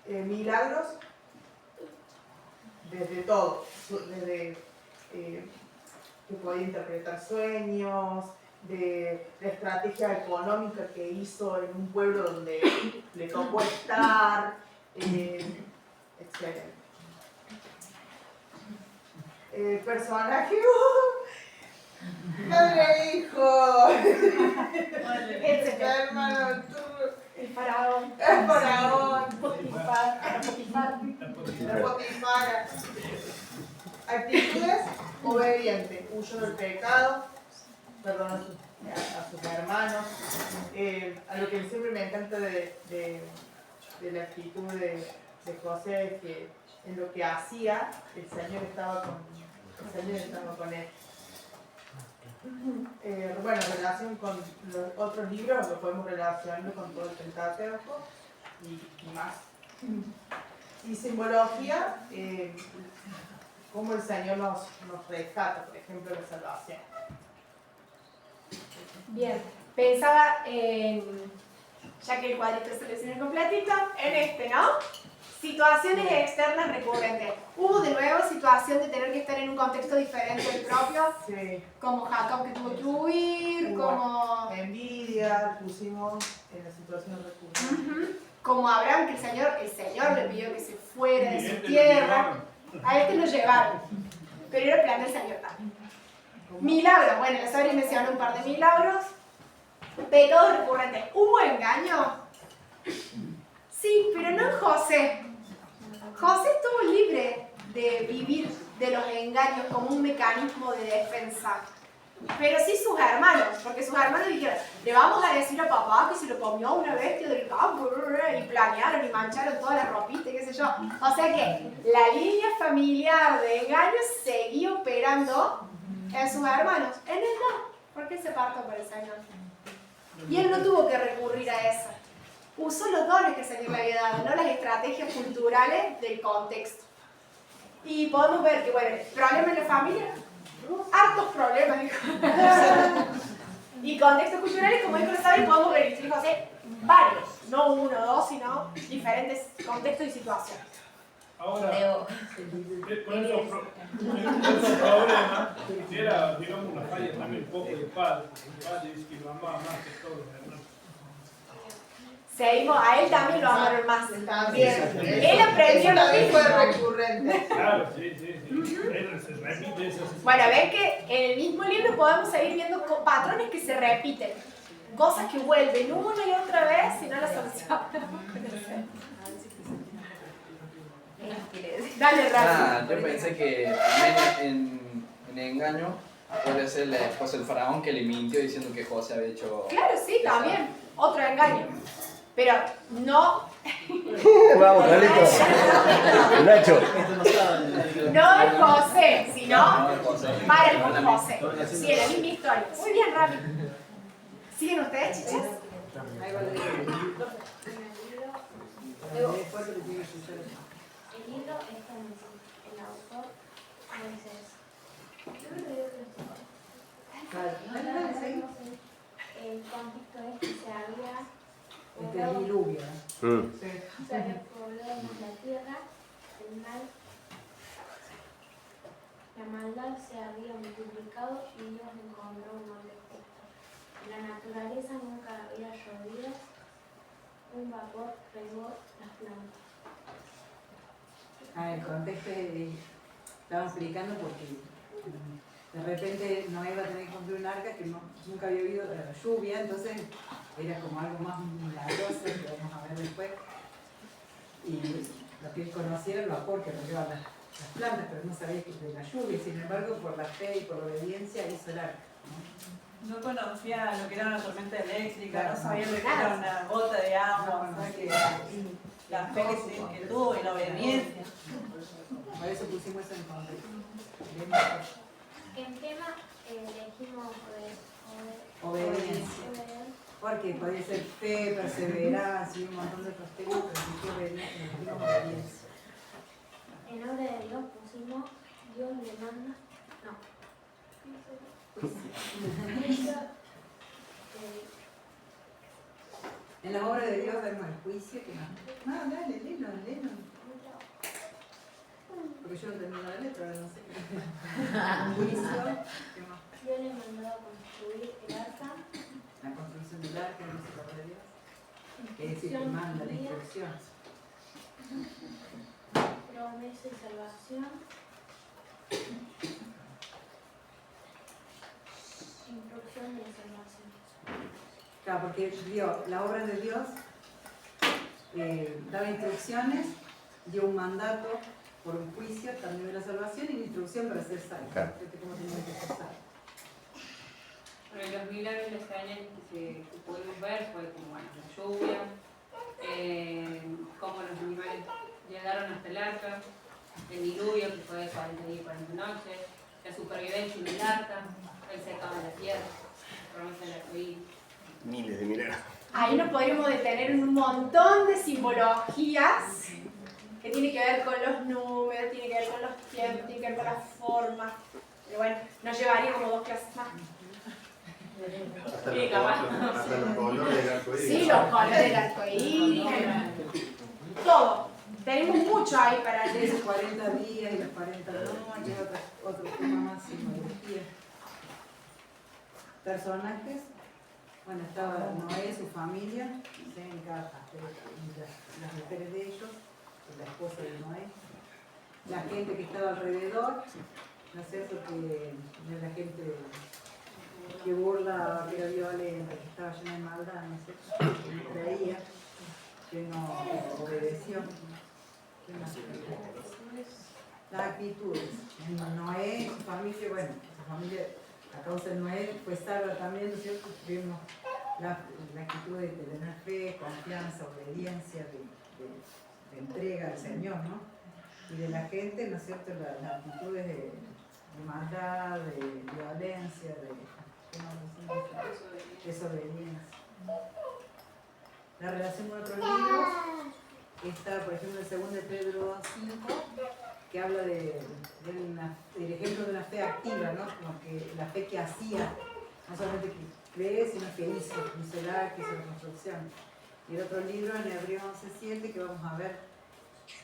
Milagros, desde todo, desde que podía interpretar sueños, de la estrategia económica que hizo en un pueblo donde le tocó estar, etc. Personaje, madre e hijo, hermano, El faraón. el faraón, Potifar. la Potifara. Actitudes, obediente, huyó del pecado, perdón a sus hermanos. A lo que siempre me encanta de la actitud de José es que en lo que hacía, el Señor estaba con él. Bueno, en relación con los otros libros, lo podemos relacionar con todo el Pentateuco y más. Y simbología, cómo el Señor nos rescata, por ejemplo, la salvación. Bien, pensaba en, ya que el cuadrito se lesiona completito, en este, ¿no? Situaciones externas recurrentes. Hubo de nuevo situación de tener que estar en un contexto diferente del propio, Sí. como Jacob que tuvo que huir, como... Envidia, pusimos en la situación recurrente. Como Abraham, que el Señor le pidió que se fuera de su tierra. A este lo llevaron, pero era el plan del Señor también. Milagros, bueno, les habría mencionado un par de milagros. Pecados recurrentes. ¿Hubo engaño? Sí, pero no en José. José estuvo libre de vivir de los engaños como un mecanismo de defensa. Pero sí sus hermanos, porque sus hermanos dijeron, le vamos a decir a papá que se lo comió una bestia del campo, y planearon y mancharon toda la ropita, qué sé yo. O sea que la línea familiar de engaños seguía operando en sus hermanos. En él no, porque él se apartó por el Señor. Y él no tuvo que recurrir a eso. Usó los dones que el Señor le había dado, no las estrategias culturales del contexto. Y podemos ver que, bueno, problemas en la familia, hartos problemas. Y contextos culturales, como dijo Rosario, podemos ver en José varios, no uno o dos, sino diferentes contextos y situaciones. Ahora, con esos problemas, era, digamos, una falla también un poco de padre, porque el padre dice que lo amaba más que todos los hermanos. Seguimos, a él también lo amaron más. También. Él aprendió lo también fue mismo. recurrente. Claro, sí. Se repite esa situación. Bueno, ven que en el mismo libro podemos seguir viendo patrones que se repiten. Cosas que vuelven una y otra vez y no las solucionamos. Dale, Rafa. Yo pensé que también en engaño puede ser la esposa del faraón que le mintió diciendo que José había hecho... Claro, sí, también. Otro engaño. Pero no. Vamos, Carlitos. Nacho. No es José, sino No, es José. para el José. Sí, la misma historia. Muy bien, Rami. ¿Siguen ustedes, chichas? Ahí va el libro. Después que le tiene que escuchar. El libro es con el autor Moisés. El conflicto es que se había Este es diluvio. se había poblado más la tierra, el mal, la maldad se había multiplicado y Dios encontró un hombre justo. La naturaleza nunca había llovido, un vapor regó las plantas. El contexto estaba explicando porque de repente Noé iba a tener que construir un arca que nunca había habido lluvia, entonces era como algo más milagroso que vamos a ver después. Y lo que él conocía era el vapor que regaba las plantas, pero no sabía que de la lluvia. Sin embargo, por la fe y por la obediencia hizo el arca. No conocía lo que era una tormenta eléctrica, Claro, no sabía lo que era una gota de agua, o sea que la fe que tuvo y la obediencia. Por eso pusimos eso en contexto. En tema elegimos Obediencia. Porque podía ser fe, perseverancia y un montón de otros temas, pero sí que obediencia. En obra de Dios pusimos Dios le manda, no. En la obra de Dios vemos el juicio que no. No, dale, léelo. Porque yo no termino la letra, ahora no sé qué. Juicio, ¿qué más? Dios le mandó a construir el arca. La construcción del arca, no sé la de Dios. Que es decir, que manda la instrucción. Promesa y salvación. Instrucción de salvación. Claro, porque Dios, la obra de Dios daba instrucciones, dio un mandato por un juicio también de la salvación y una instrucción para ser salvo. Claro. Cómo tenemos que ser salvos. Bueno, los milagros y las señales que pudimos ver fue como bueno, la lluvia, cómo los animales llegaron hasta el arca, el diluvio que fue de 40 días y 40 noches, la supervivencia en el arca, el secado de la tierra, la promesa del arcoíris. Miles de milagros. Ahí nos podríamos detener en un montón de simbologías que tiene que ver con los números, tiene que ver con los tiempos, tiene que ver con las formas. Pero bueno, nos llevaría como 2 clases más. Hasta los colores del arcoíris. Sí, los colores del arcoíris, todo. Tenemos mucho ahí para De leer. esos 40 días y los 40 noches, otro tema más, simbología. Personajes. Bueno, estaba Noé, su familia, en cada las mujeres de ellos, la esposa de Noé, la gente que estaba alrededor, ¿no es cierto? Que era la gente que burla, que era violenta, que estaba llena de maldad, ¿no es cierto? Que no creía, que no obedeció. ¿Qué más? Las actitudes. Noé, su familia, bueno, su familia, a causa de Noé, fue salva también, ¿no es cierto? Vemos la actitud de tener fe, confianza, obediencia, de entrega al Señor, ¿no? Y de la gente, ¿no es cierto? Las actitudes de maldad, de violencia, de desobediencia. La relación con otros libros está, por ejemplo, en 2 de Pedro 5, que habla del ejemplo de una fe activa, ¿no? Como que la fe que hacía, no solamente que cree, sino que hizo el arca, hizo la construcción. Y el otro libro, en Hebreos 11:7, que vamos a ver,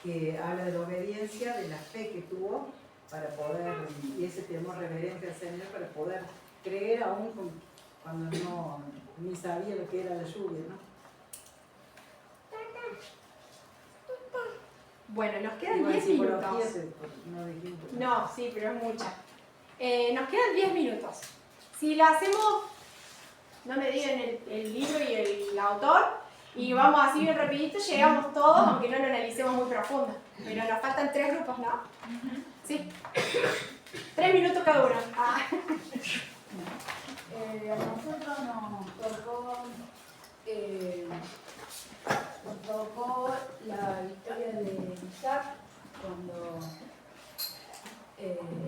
que habla de la obediencia, de la fe que tuvo para poder, y ese temor reverente al Señor, para poder creer aún cuando no ni sabía lo que era la lluvia, ¿no? Bueno, nos quedan Igual 10 psicología minutos. no dijimos. No, sí, pero es mucha. Nos quedan 10 minutos. Si la hacemos, no me digan el libro y el autor, y vamos así bien rapidito, llegamos todos, aunque no lo analicemos muy profundo. Pero nos faltan 3 grupos, ¿no? Sí. 3 minutos cada uno. Ah. A nosotros nos tocó la historia de Isaac cuando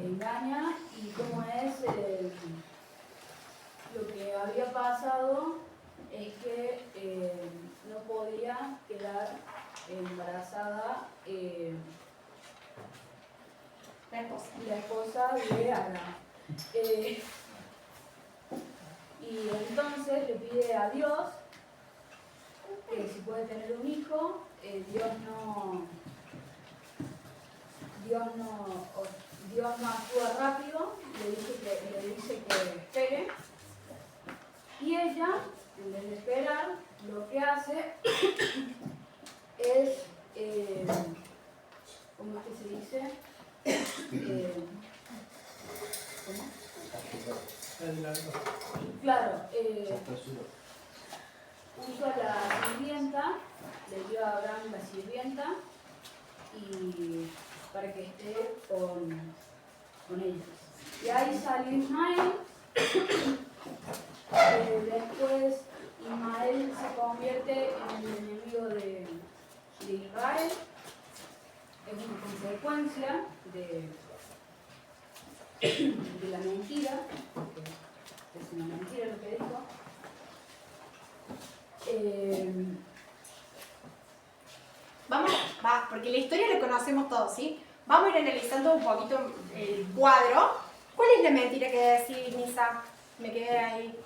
engaña y cómo es lo que había pasado es que no podía quedar embarazada la esposa de Abraham. Y entonces le pide a Dios que si puede tener un hijo, Dios no actúa rápido, le dice que espere. Y ella, en vez de esperar, lo que hace es, ¿cómo es que se dice? ¿Cómo? Claro, usa la sirvienta, le dio a Abraham la sirvienta y para que esté con ellos. Y ahí salió Ismael. Después Ismael se convierte en el enemigo de Israel. Es una consecuencia de la mentira, porque es una mentira lo que dijo. Porque la historia la conocemos todos, ¿sí? Vamos a ir analizando un poquito el cuadro. ¿Cuál es la mentira que decís, Nisa? Me quedé ahí.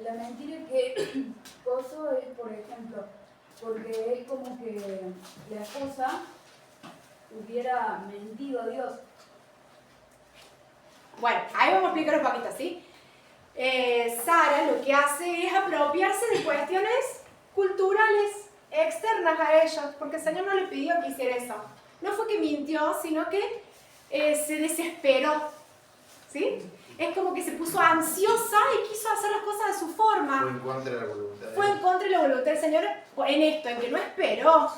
La mentira que Coso es, por ejemplo, porque es como que la esposa hubiera mentido a Dios. Bueno, ahí vamos a explicar un poquito, ¿sí? Sara lo que hace es apropiarse de cuestiones culturales externas a ellos, porque el Señor no le pidió que hiciera eso. No fue que mintió, sino que se desesperó, ¿sí? Es como que se puso ansiosa y quiso hacer las cosas de su forma. Fue en contra de la voluntad de Dios. Fue en contra de la voluntad del Señor en esto, en que no esperó.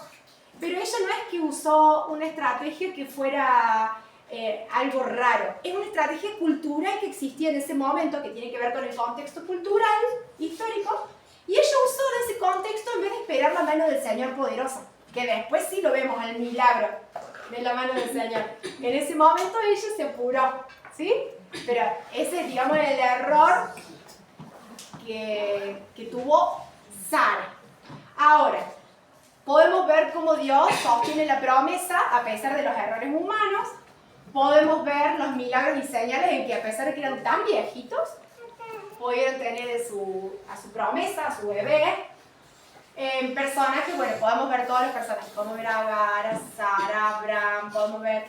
Pero ella no es que usó una estrategia que fuera algo raro. Es una estrategia cultural que existía en ese momento, que tiene que ver con el contexto cultural, histórico, y ella usó de ese contexto en vez de esperar la mano del Señor poderosa, que después sí lo vemos, el milagro de la mano del Señor. En ese momento ella se apuró, ¿sí? Pero ese es, digamos, el error que tuvo Sara. Ahora, podemos ver cómo Dios sostiene la promesa a pesar de los errores humanos. Podemos ver los milagros y señales en que a pesar de que eran tan viejitos, pudieron tener a su promesa, a su bebé. En personajes, bueno, podemos ver todos los personajes. Podemos ver a Agar, a Sara, a Abraham, podemos ver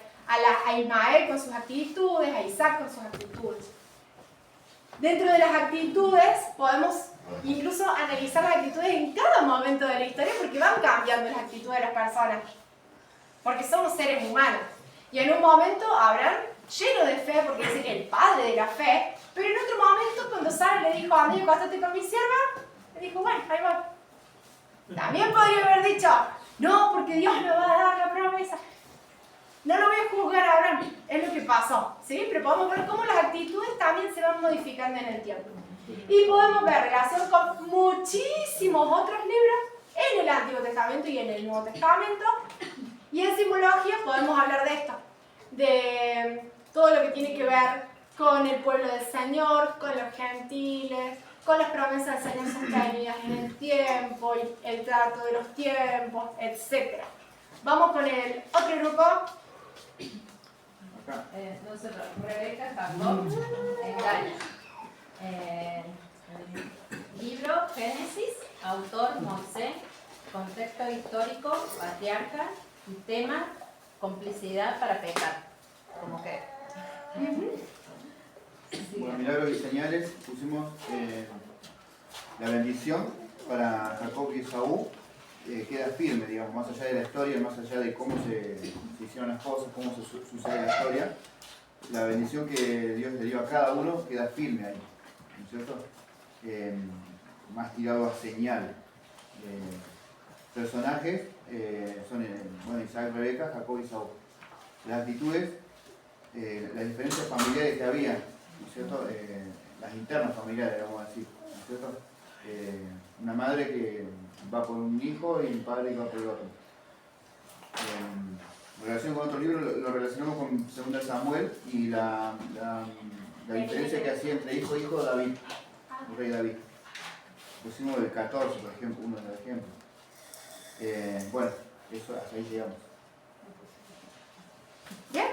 a Ismael con sus actitudes, a Isaac con sus actitudes. Dentro de las actitudes podemos incluso analizar las actitudes en cada momento de la historia porque van cambiando las actitudes de las personas. Porque somos seres humanos. Y en un momento Abraham, lleno de fe, porque dice que el padre de la fe, pero en otro momento cuando Sara le dijo, anda y acostate con mi sierva, le dijo, bueno, ahí va. También podría haber dicho, no, porque Dios me va a dar la promesa. No lo voy a juzgar a Abraham, es lo que pasó, ¿sí? Pero podemos ver cómo las actitudes también se van modificando en el tiempo. Y podemos ver relación con muchísimos otros libros en el Antiguo Testamento y en el Nuevo Testamento. Y en simbología podemos hablar de esto, de todo lo que tiene que ver con el pueblo del Señor, con los gentiles, con las promesas del Señor sostenidas en el tiempo, el trato de los tiempos, etc. Vamos con el otro grupo. Nosotros, Rebeca Jacob, engaña. Libro Génesis, autor Moisés, contexto histórico, patriarca, y tema complicidad para pecar. Como que. Bueno, milagros y señales, pusimos la bendición para Jacob y Esaú, queda firme, digamos, más allá de la historia, más allá de cómo se hicieron las cosas, cómo sucede la historia. La bendición que Dios le dio a cada uno queda firme ahí, ¿no es cierto? Más tirado a señal. Personajes son bueno, Isaac, Rebeca, Jacob y Saúl. Las actitudes, las diferencias familiares que había, ¿no es cierto? Las internas familiares, vamos a decir, ¿no es cierto? Una madre que va por un hijo y un padre que va por el otro. En relación con otro libro lo relacionamos con 2 Samuel y la diferencia que hacía entre hijo e hijo David, el rey David. Pusimos el 14, por ejemplo, uno de los ejemplos. Bueno, eso hasta ahí llegamos. ¿Bien?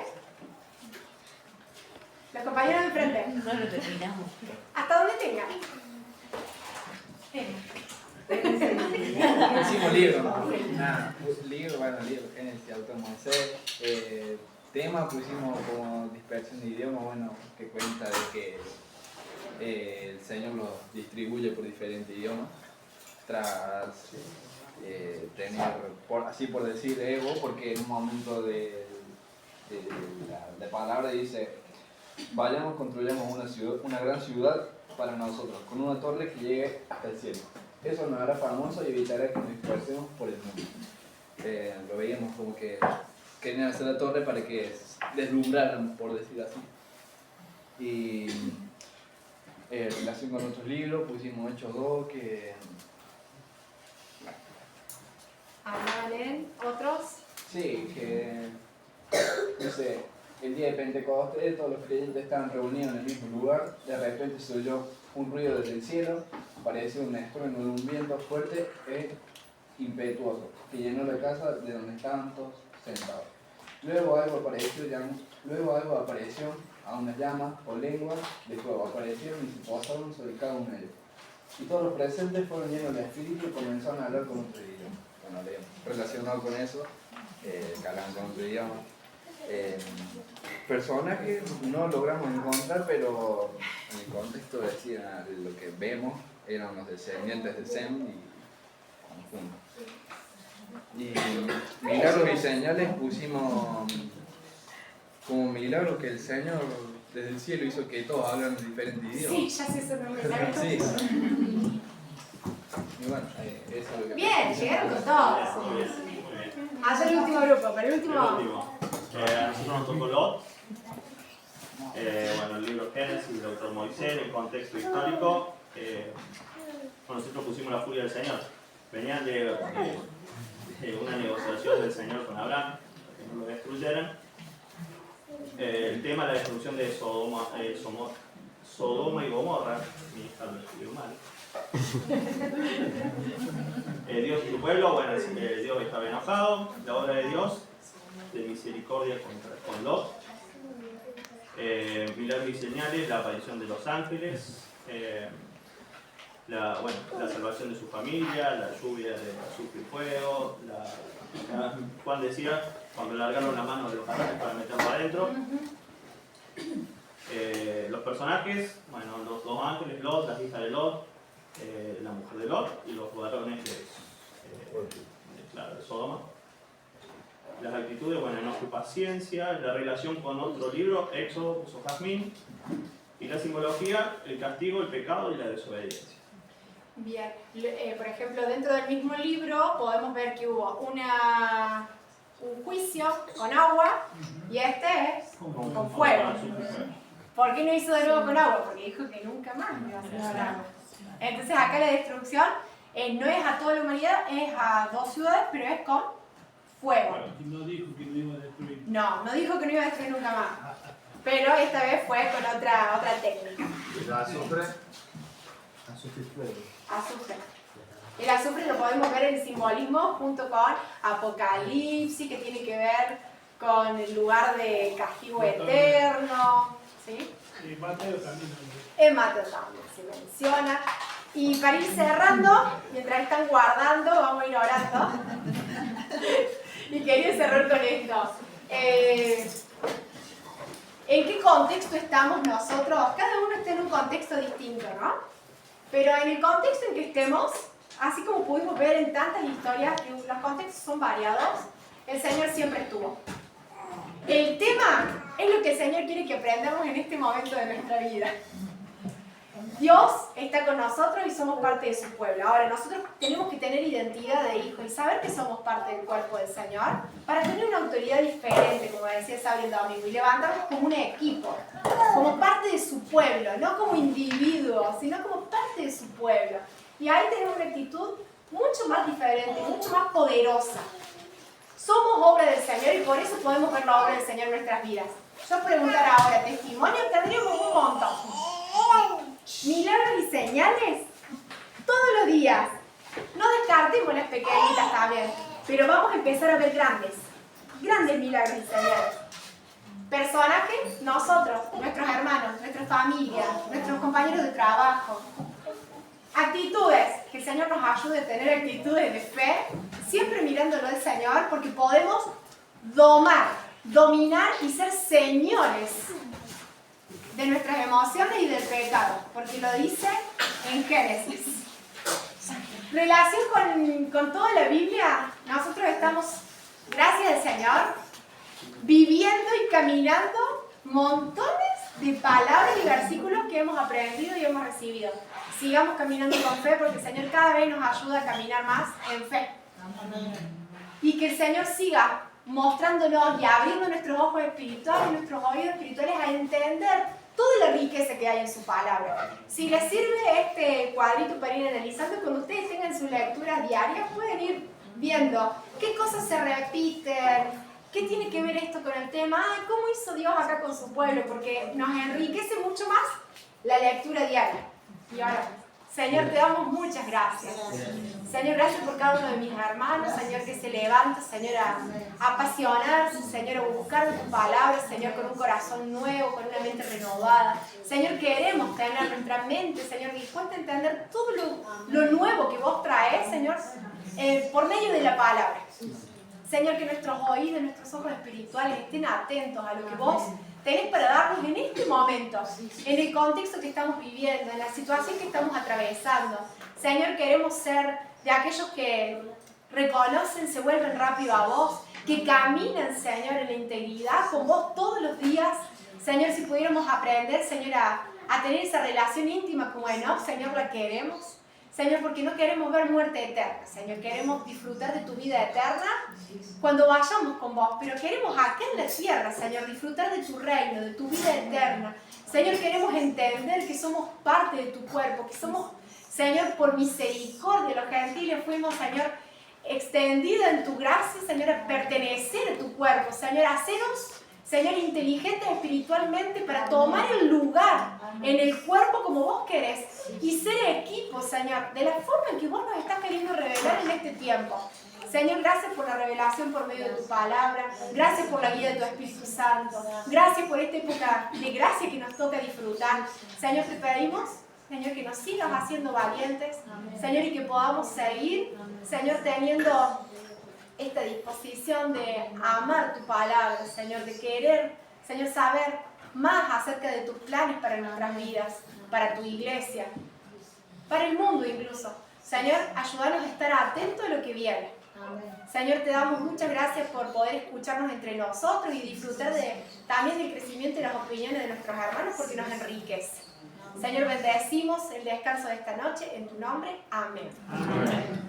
Los compañeros de enfrente. No lo terminamos. ¿Hasta dónde tengan? Hicimos libro, ¿no? Nada, libro, Génesis, autor Moisés. Tema pusimos como dispersión de idiomas, bueno, que cuenta de que el Señor los distribuye por diferentes idiomas. Tras tener, así por decir, ego, porque en un momento de la palabra dice: vayamos, construyamos una gran ciudad para nosotros, con una torre que llegue hasta el cielo. Eso nos hará famoso y evitará que nos dispersemos por el mundo. Lo veíamos como que querían hacer la torre para que deslumbraran, por decir así. Y en relación con otros libros pusimos Hechos 2, que... ¿Hablan otros? Sí, que... no sé, el día de Pentecostés todos los creyentes estaban reunidos en el mismo lugar. De repente se oyó un ruido desde el cielo, pareció un estruendo de un viento fuerte e impetuoso que llenó la casa de donde estaban todos sentados. Luego algo apareció a unas llamas o lenguas de fuego, aparecieron y se posaron sobre cada uno de ellos. Y todos los presentes fueron llenos de espíritu y comenzaron a hablar con otro idioma. Bueno, relacionado con eso, que hablan con otro idioma. Personajes no logramos encontrar, pero en el contexto decía lo que vemos eran los descendientes de Sem y conjuntos. Y milagros y señales pusimos como milagros que el Señor desde el cielo hizo que todos hablan diferentes idiomas. Sí, ya sé, eso no me milagros. Sí. Y bueno, eso es lo que... Bien, llegaron con todos. Allá el último grupo, pero el último... A nosotros nos tocó Lot. Bueno, el libro Génesis, el autor Moisés, el contexto histórico. Nosotros pusimos la furia del Señor. Venían de una negociación del Señor con Abraham, para que no lo destruyeran. El tema de la destrucción de Sodoma y Gomorra. Mi hija lo escribió mal. Dios y su pueblo, bueno, Dios estaba enojado. La obra de Dios de misericordia con Lot, milagros y señales, la aparición de los ángeles, la salvación de su familia, la lluvia de azufre y fuego, Juan decía, cuando largaron la mano de los ángeles para meterlo adentro. Los personajes, bueno, los 2 ángeles, Lot, las hijas de Lot, la mujer de Lot y los varones de Sodoma. Las actitudes, bueno, enojo y paciencia, la relación con otro libro, Éxodo, puso Jazmín, y la simbología, el castigo, el pecado y la desobediencia. Bien, por ejemplo, dentro del mismo libro podemos ver que hubo un juicio con agua y este es con fuego. ¿Por qué no hizo de nuevo con agua? Porque dijo que nunca más iba a hacer con agua. Entonces acá la destrucción no es a toda la humanidad, es a 2 ciudades, pero es con fuego. No dijo que no iba a destruir. No dijo que no iba a destruir nunca más. Pero esta vez fue con otra técnica. ¿El azufre? Azufre y fuego. Azufre. El azufre lo podemos ver en simbolismo junto con Apocalipsis, que tiene que ver con el lugar de castigo eterno. ¿Sí? En Mateo también. En Mateo también se menciona. Y para ir cerrando, mientras están guardando, vamos a ir orando. Y quería cerrar con esto. ¿En qué contexto estamos nosotros? Cada uno está en un contexto distinto, ¿no? Pero en el contexto en que estemos, así como pudimos ver en tantas historias, que los contextos son variados, el Señor siempre estuvo. El tema es lo que el Señor quiere que aprendamos en este momento de nuestra vida. Dios está con nosotros y somos parte de su pueblo. Ahora, nosotros tenemos que tener identidad de hijos y saber que somos parte del cuerpo del Señor para tener una autoridad diferente, como decía Sabri el domingo, y levantarnos como un equipo, como parte de su pueblo, no como individuos, sino como parte de su pueblo. Y ahí tenemos una actitud mucho más diferente, mucho más poderosa. Somos obra del Señor y por eso podemos ver la obra del Señor en nuestras vidas. Yo preguntar ahora, testimonio, tendríamos un montón. Milagros y señales todos los días. No descartemos las pequeñitas también, pero vamos a empezar a ver grandes milagros y señales. Personajes, nosotros, nuestros hermanos, nuestra familia, nuestros compañeros de trabajo. Actitudes, que el Señor nos ayude a tener actitudes de fe, siempre mirándolo al Señor, porque podemos dominar y ser señores de nuestras emociones y del pecado, porque lo dice en Génesis. Relación con toda la Biblia, nosotros estamos, gracias al Señor, viviendo y caminando montones de palabras y versículos que hemos aprendido y hemos recibido. Sigamos caminando con fe, porque el Señor cada vez nos ayuda a caminar más en fe. Y que el Señor siga mostrándonos y abriendo nuestros ojos espirituales, nuestros oídos espirituales a entender toda la riqueza que hay en su palabra. Si les sirve este cuadrito para ir analizando, cuando ustedes tengan sus lecturas diarias, pueden ir viendo qué cosas se repiten, qué tiene que ver esto con el tema, cómo hizo Dios acá con su pueblo, porque nos enriquece mucho más la lectura diaria. Y ahora, Señor, te damos muchas gracias. Señor, gracias por cada uno de mis hermanos, Señor, que se levanta, Señor, a apasionarse, Señor, a buscar tus palabras, Señor, con un corazón nuevo, con una mente renovada. Señor, queremos tener nuestra mente, Señor, dispuesta a entender todo lo nuevo que vos traes, Señor, por medio de la palabra. Señor, que nuestros oídos, nuestros ojos espirituales estén atentos a lo que vos tenés para darnos en este momento, en el contexto que estamos viviendo, en la situación que estamos atravesando. Señor, queremos ser de aquellos que reconocen, se vuelven rápido a vos, que caminan, Señor, en la integridad con vos todos los días. Señor, si pudiéramos aprender, Señor, a tener esa relación íntima como Enoch, Señor, la queremos. Señor, porque no queremos ver muerte eterna, Señor, queremos disfrutar de tu vida eterna cuando vayamos con vos, pero queremos acá en la tierra, Señor, disfrutar de tu reino, de tu vida eterna. Señor, queremos entender que somos parte de tu cuerpo, que somos, Señor, por misericordia, los gentiles fuimos, Señor, extendida en tu gracia, Señor, a pertenecer a tu cuerpo, Señor, haceros, Señor, inteligentes espiritualmente para tomar el lugar en el cuerpo como vos querés y ser equipo, Señor, de la forma en que vos nos estás queriendo revelar en este tiempo. Señor, gracias por la revelación por medio de tu palabra, gracias por la guía de tu Espíritu Santo, gracias por esta época de gracia que nos toca disfrutar. Señor, te pedimos, Señor, que nos sigas haciendo valientes, Señor, y que podamos seguir, Señor, teniendo esta disposición de amar tu palabra, Señor, de querer, Señor, saber más acerca de tus planes para nuestras vidas, para tu iglesia, para el mundo incluso. Señor, ayúdanos a estar atentos a lo que viene. Señor, te damos muchas gracias por poder escucharnos entre nosotros y disfrutar también del crecimiento y las opiniones de nuestros hermanos, porque nos enriquece. Señor, bendecimos el descanso de esta noche en tu nombre. Amén. Amén.